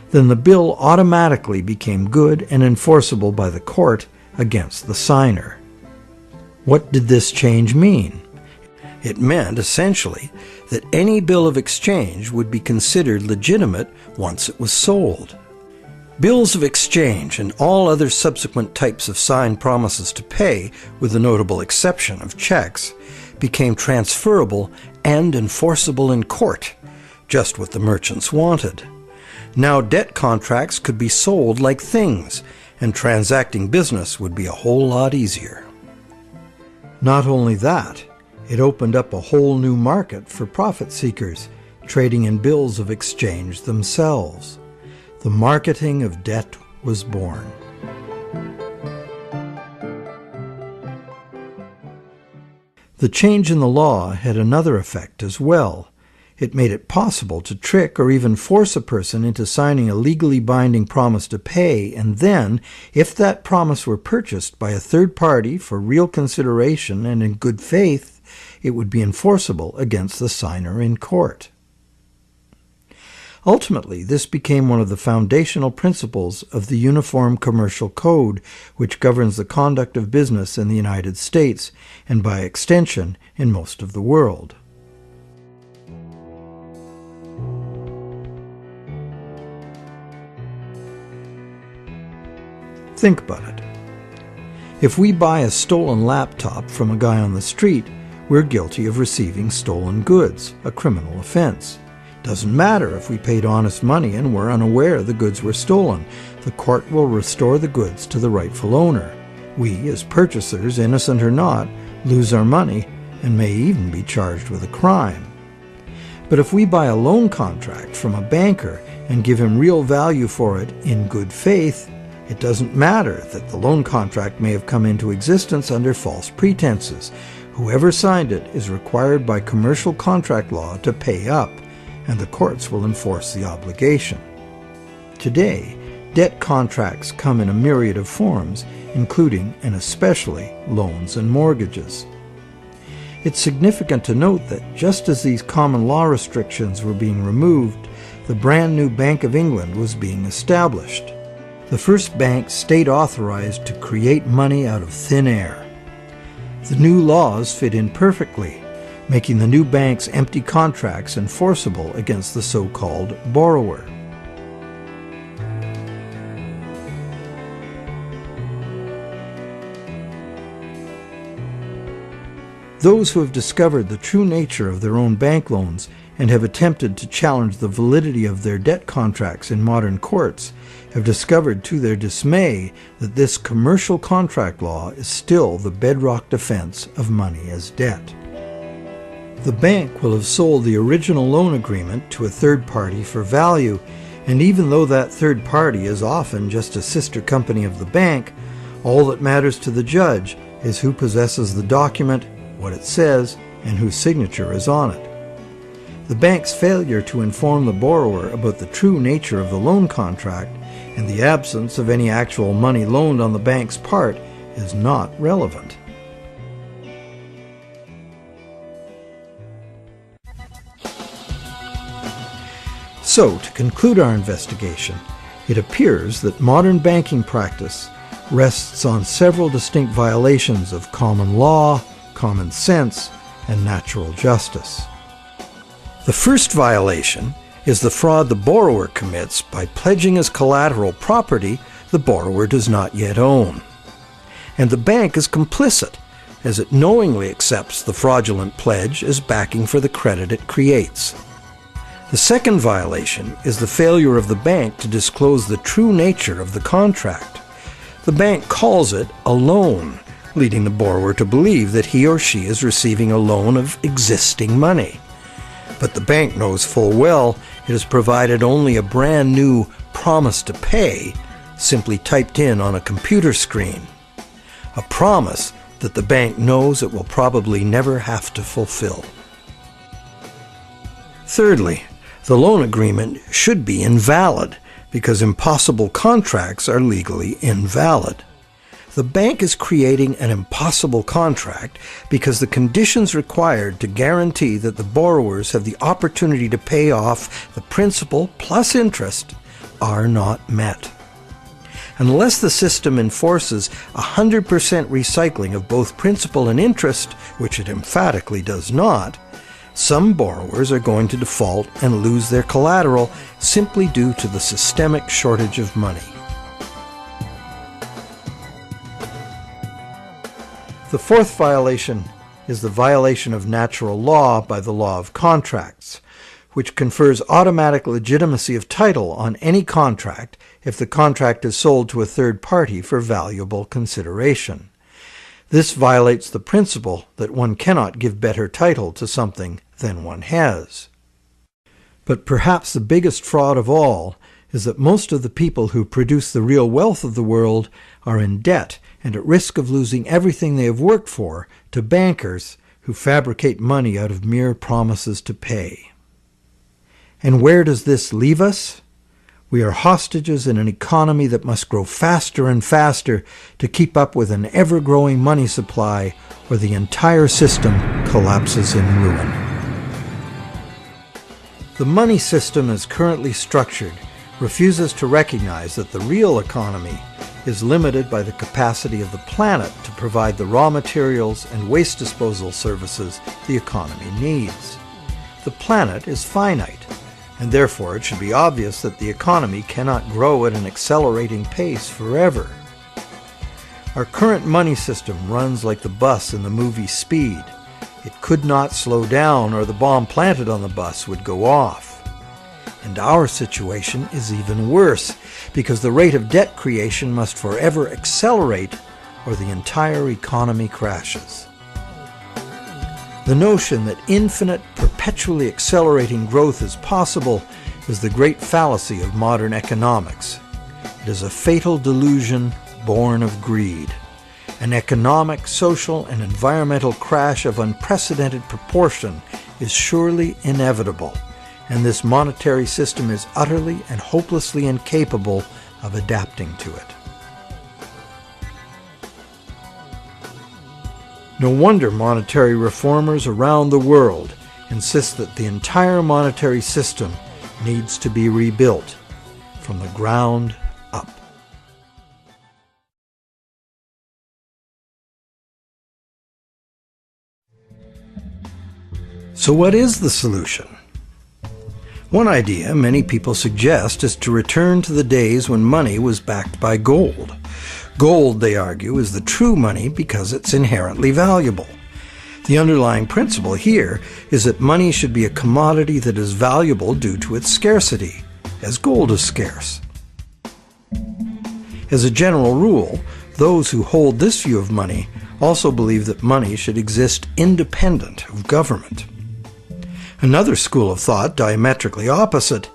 then the bill automatically became good and enforceable by the court against the signer. What did this change mean? It meant, essentially, that any bill of exchange would be considered legitimate once it was sold. Bills of exchange and all other subsequent types of signed promises to pay, with the notable exception of checks, became transferable and enforceable in court, just what the merchants wanted. Now debt contracts could be sold like things, and transacting business would be a whole lot easier. Not only that, it opened up a whole new market for profit seekers, trading in bills of exchange themselves. The marketing of debt was born. The change in the law had another effect as well. It made it possible to trick or even force a person into signing a legally binding promise to pay, and then, if that promise were purchased by a third party for real consideration and in good faith, it would be enforceable against the signer in court. Ultimately, this became one of the foundational principles of the Uniform Commercial Code, which governs the conduct of business in the United States, and by extension, in most of the world. Think about it. If we buy a stolen laptop from a guy on the street, we're guilty of receiving stolen goods, a criminal offense. Doesn't matter if we paid honest money and were unaware the goods were stolen. The court will restore the goods to the rightful owner. We, as purchasers, innocent or not, lose our money and may even be charged with a crime. But if we buy a loan contract from a banker and give him real value for it in good faith, it doesn't matter that the loan contract may have come into existence under false pretenses. Whoever signed it is required by commercial contract law to pay up, and the courts will enforce the obligation. Today, debt contracts come in a myriad of forms, including and especially loans and mortgages. It's significant to note that just as these common law restrictions were being removed, the brand new Bank of England was being established. The first bank state-authorized to create money out of thin air. The new laws fit in perfectly, making the new bank's empty contracts enforceable against the so-called borrower. Those who have discovered the true nature of their own bank loans and have attempted to challenge the validity of their debt contracts in modern courts have discovered to their dismay that this commercial contract law is still the bedrock defense of money as debt. The bank will have sold the original loan agreement to a third party for value, and even though that third party is often just a sister company of the bank, all that matters to the judge is who possesses the document, what it says, and whose signature is on it. The bank's failure to inform the borrower about the true nature of the loan contract and the absence of any actual money loaned on the bank's part is not relevant. So, to conclude our investigation, it appears that modern banking practice rests on several distinct violations of common law, common sense, and natural justice. The first violation is the fraud the borrower commits by pledging as collateral property the borrower does not yet own. And the bank is complicit, as it knowingly accepts the fraudulent pledge as backing for the credit it creates. The second violation is the failure of the bank to disclose the true nature of the contract. The bank calls it a loan, leading the borrower to believe that he or she is receiving a loan of existing money. But the bank knows full well it has provided only a brand new promise to pay, simply typed in on a computer screen. A promise that the bank knows it will probably never have to fulfill. Thirdly, the loan agreement should be invalid because impossible contracts are legally invalid. The bank is creating an impossible contract because the conditions required to guarantee that the borrowers have the opportunity to pay off the principal plus interest are not met. Unless the system enforces 100% recycling of both principal and interest, which it emphatically does not, some borrowers are going to default and lose their collateral simply due to the systemic shortage of money. The fourth violation is the violation of natural law by the law of contracts, which confers automatic legitimacy of title on any contract if the contract is sold to a third party for valuable consideration. This violates the principle that one cannot give better title to something than one has. But perhaps the biggest fraud of all is that most of the people who produce the real wealth of the world are in debt and at risk of losing everything they have worked for to bankers who fabricate money out of mere promises to pay. And where does this leave us? We are hostages in an economy that must grow faster and faster to keep up with an ever-growing money supply, or the entire system collapses in ruin. The money system as currently structured refuses to recognize that the real economy is limited by the capacity of the planet to provide the raw materials and waste disposal services the economy needs. The planet is finite, and therefore it should be obvious that the economy cannot grow at an accelerating pace forever. Our current money system runs like the bus in the movie Speed. It could not slow down, or the bomb planted on the bus would go off. And our situation is even worse, because the rate of debt creation must forever accelerate, or the entire economy crashes. The notion that infinite, perpetually accelerating growth is possible is the great fallacy of modern economics. It is a fatal delusion born of greed. An economic, social, and environmental crash of unprecedented proportion is surely inevitable, and this monetary system is utterly and hopelessly incapable of adapting to it. No wonder monetary reformers around the world insist that the entire monetary system needs to be rebuilt from the ground up. So what is the solution? One idea many people suggest is to return to the days when money was backed by gold. Gold, they argue, is the true money because it's inherently valuable. The underlying principle here is that money should be a commodity that is valuable due to its scarcity, as gold is scarce. As a general rule, those who hold this view of money also believe that money should exist independent of government. Another school of thought, diametrically opposite,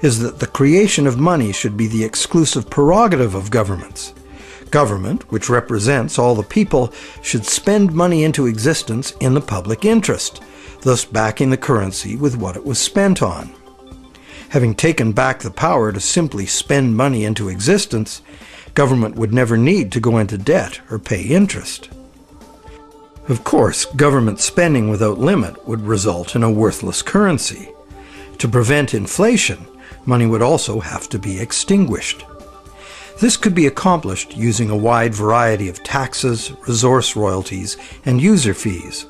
is that the creation of money should be the exclusive prerogative of governments. Government, which represents all the people, should spend money into existence in the public interest, thus backing the currency with what it was spent on. Having taken back the power to simply spend money into existence, government would never need to go into debt or pay interest. Of course, government spending without limit would result in a worthless currency. To prevent inflation, money would also have to be extinguished. This could be accomplished using a wide variety of taxes, resource royalties, and user fees.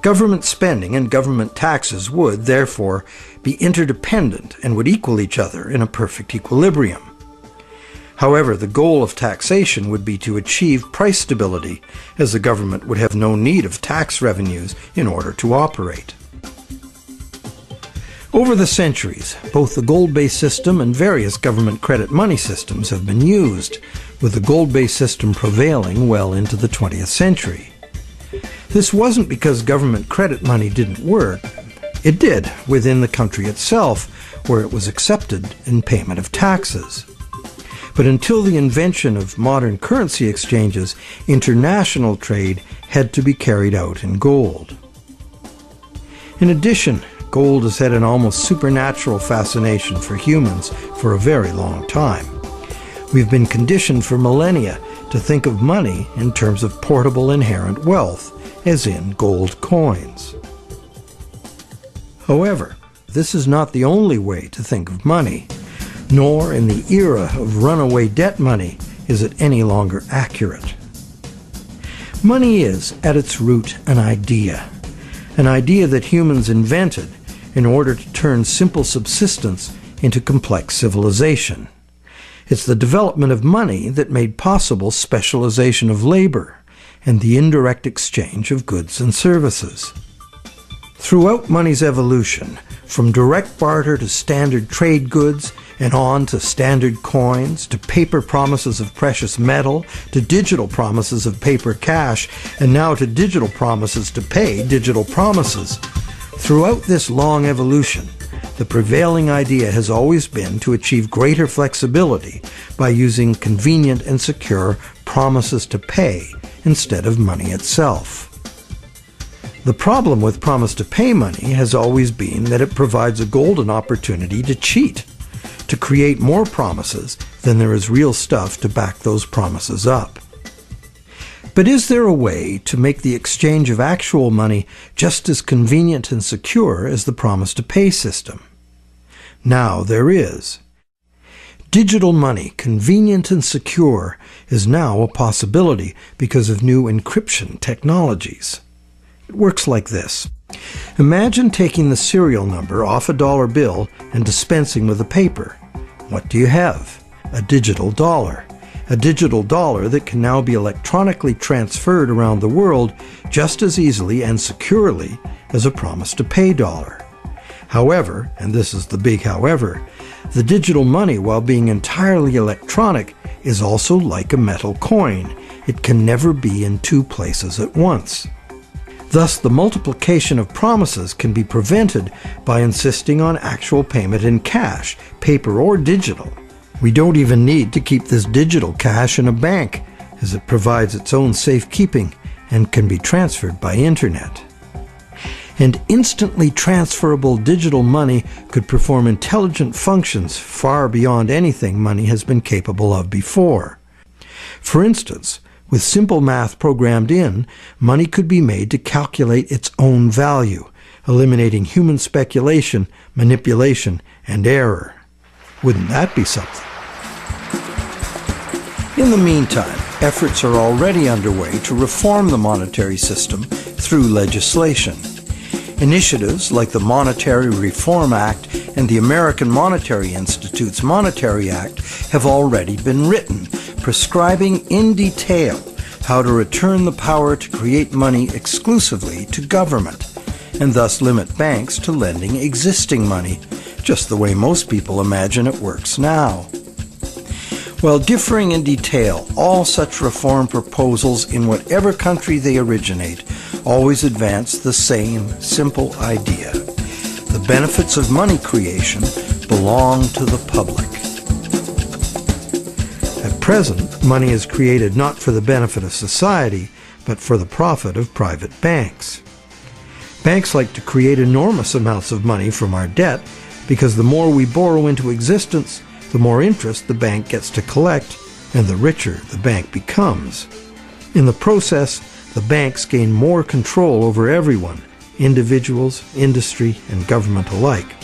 Government spending and government taxes would, therefore, be interdependent and would equal each other in a perfect equilibrium. However, the goal of taxation would be to achieve price stability, as the government would have no need of tax revenues in order to operate. Over the centuries, both the gold-based system and various government credit money systems have been used, with the gold-based system prevailing well into the 20th century. This wasn't because government credit money didn't work. It did within the country itself, where it was accepted in payment of taxes. But until the invention of modern currency exchanges, international trade had to be carried out in gold. In addition, gold has had an almost supernatural fascination for humans for a very long time. We've been conditioned for millennia to think of money in terms of portable inherent wealth, as in gold coins. However, this is not the only way to think of money, nor in the era of runaway debt money is it any longer accurate. Money is, at its root, an idea that humans invented in order to turn simple subsistence into complex civilization. It's the development of money that made possible specialization of labor and the indirect exchange of goods and services. Throughout money's evolution, from direct barter to standard trade goods, and on to standard coins, to paper promises of precious metal, to digital promises of paper cash, and now to digital promises to pay digital promises. Throughout this long evolution, the prevailing idea has always been to achieve greater flexibility by using convenient and secure promises to pay instead of money itself. The problem with promise to pay money has always been that it provides a golden opportunity to cheat, to create more promises than there is real stuff to back those promises up. But is there a way to make the exchange of actual money just as convenient and secure as the promise to pay system? Now there is. Digital money, convenient and secure, is now a possibility because of new encryption technologies. It works like this. Imagine taking the serial number off a dollar bill and dispensing with a paper. What do you have? A digital dollar. A digital dollar that can now be electronically transferred around the world just as easily and securely as a promise to pay dollar. However, and this is the big however, the digital money, while being entirely electronic, is also like a metal coin. It can never be in two places at once. Thus, the multiplication of promises can be prevented by insisting on actual payment in cash, paper or digital. We don't even need to keep this digital cash in a bank, as it provides its own safekeeping and can be transferred by internet. And instantly transferable digital money could perform intelligent functions far beyond anything money has been capable of before. For instance, with simple math programmed in, money could be made to calculate its own value, eliminating human speculation, manipulation, and error. Wouldn't that be something? In the meantime, efforts are already underway to reform the monetary system through legislation. Initiatives like the Monetary Reform Act and the American Monetary Institute's Monetary Act have already been written, prescribing in detail how to return the power to create money exclusively to government, and thus limit banks to lending existing money, just the way most people imagine it works now. While differing in detail, all such reform proposals in whatever country they originate always advance the same simple idea. The benefits of money creation belong to the public. At present, money is created not for the benefit of society, but for the profit of private banks. Banks like to create enormous amounts of money from our debt because the more we borrow into existence, the more interest the bank gets to collect, and the richer the bank becomes. In the process, the banks gain more control over everyone, individuals, industry, and government alike.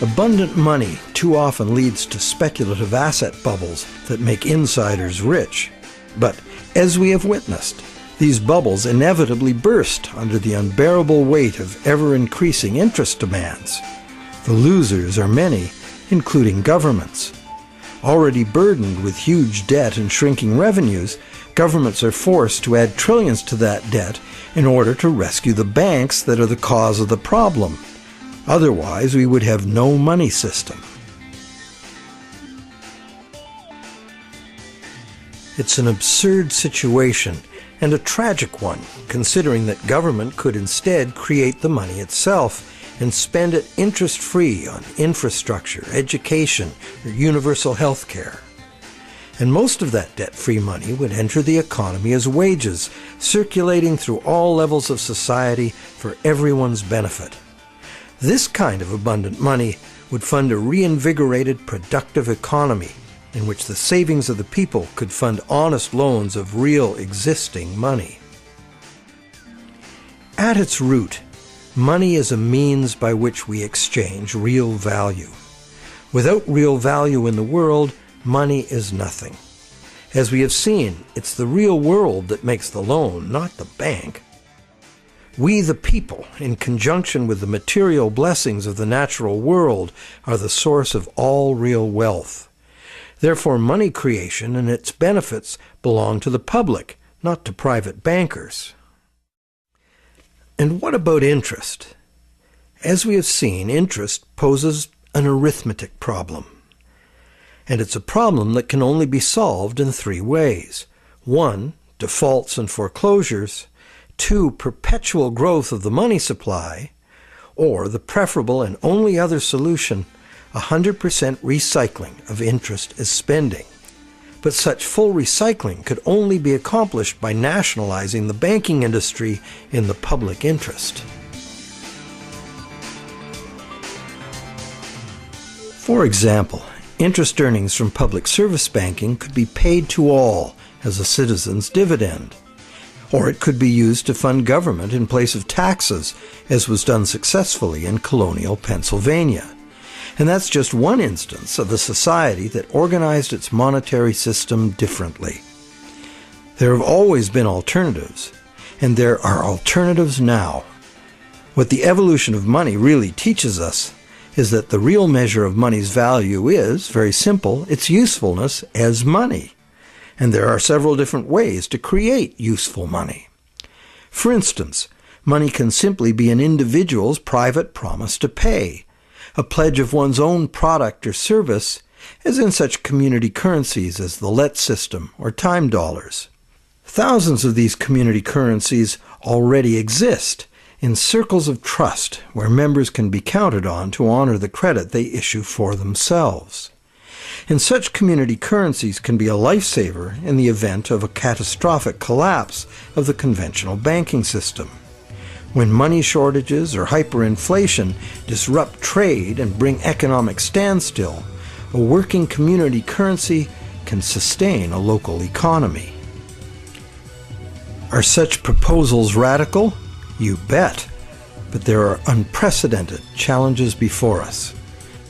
Abundant money too often leads to speculative asset bubbles that make insiders rich. But, as we have witnessed, these bubbles inevitably burst under the unbearable weight of ever-increasing interest demands. The losers are many, including governments. Already burdened with huge debt and shrinking revenues, governments are forced to add trillions to that debt in order to rescue the banks that are the cause of the problem. Otherwise, we would have no money system. It's an absurd situation, and a tragic one, considering that government could instead create the money itself and spend it interest-free on infrastructure, education, or universal health care. And most of that debt-free money would enter the economy as wages, circulating through all levels of society for everyone's benefit. This kind of abundant money would fund a reinvigorated, productive economy in which the savings of the people could fund honest loans of real existing money. At its root, money is a means by which we exchange real value. Without real value in the world, money is nothing. As we have seen, it's the real world that makes the loan, not the bank. We, the people, in conjunction with the material blessings of the natural world, are the source of all real wealth. Therefore, money creation and its benefits belong to the public, not to private bankers. And what about interest? As we have seen, interest poses an arithmetic problem. And it's a problem that can only be solved in three ways. 1, defaults and foreclosures. 2, perpetual growth of the money supply. Or the preferable and only other solution, 100% recycling of interest as spending. But such full recycling could only be accomplished by nationalizing the banking industry in the public interest. For example, interest earnings from public service banking could be paid to all as a citizen's dividend. Or it could be used to fund government in place of taxes, as was done successfully in colonial Pennsylvania. And that's just one instance of a society that organized its monetary system differently. There have always been alternatives, and there are alternatives now. What the evolution of money really teaches us is that the real measure of money's value is, very simple, its usefulness as money. And there are several different ways to create useful money. For instance, money can simply be an individual's private promise to pay, a pledge of one's own product or service, as in such community currencies as the let system or time dollars. Thousands of these community currencies already exist in circles of trust where members can be counted on to honor the credit they issue for themselves. And such community currencies can be a lifesaver in the event of a catastrophic collapse of the conventional banking system. When money shortages or hyperinflation disrupt trade and bring economic standstill, a working community currency can sustain a local economy. Are such proposals radical? You bet. But there are unprecedented challenges before us.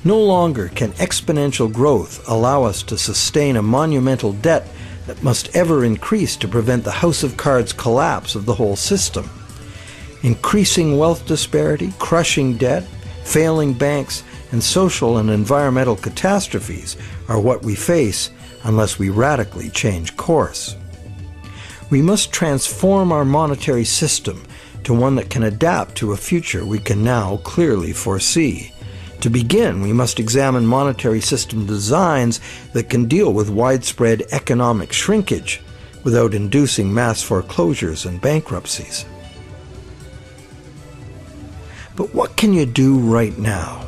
No longer can exponential growth allow us to sustain a monumental debt that must ever increase to prevent the house of cards collapse of the whole system. Increasing wealth disparity, crushing debt, failing banks, and social and environmental catastrophes are what we face unless we radically change course. We must transform our monetary system to one that can adapt to a future we can now clearly foresee. To begin, we must examine monetary system designs that can deal with widespread economic shrinkage without inducing mass foreclosures and bankruptcies. But what can you do right now?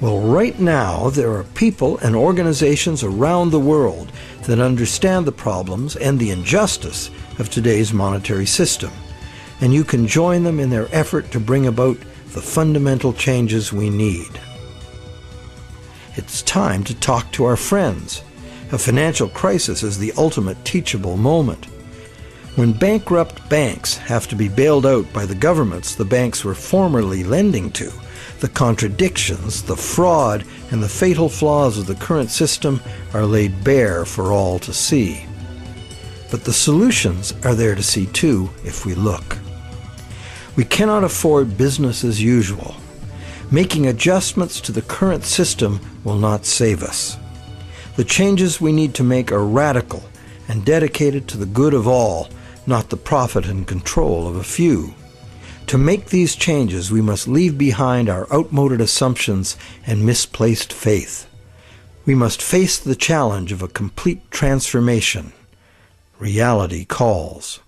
Well, right now there are people and organizations around the world that understand the problems and the injustice of today's monetary system, and you can join them in their effort to bring about the fundamental changes we need. It's time to talk to our friends. A financial crisis is the ultimate teachable moment. When bankrupt banks have to be bailed out by the governments the banks were formerly lending to, the contradictions, the fraud, and the fatal flaws of the current system are laid bare for all to see. But the solutions are there to see too if we look. We cannot afford business as usual. Making adjustments to the current system will not save us. The changes we need to make are radical and dedicated to the good of all, not the profit and control of a few. To make these changes, we must leave behind our outmoded assumptions and misplaced faith. We must face the challenge of a complete transformation. Reality calls.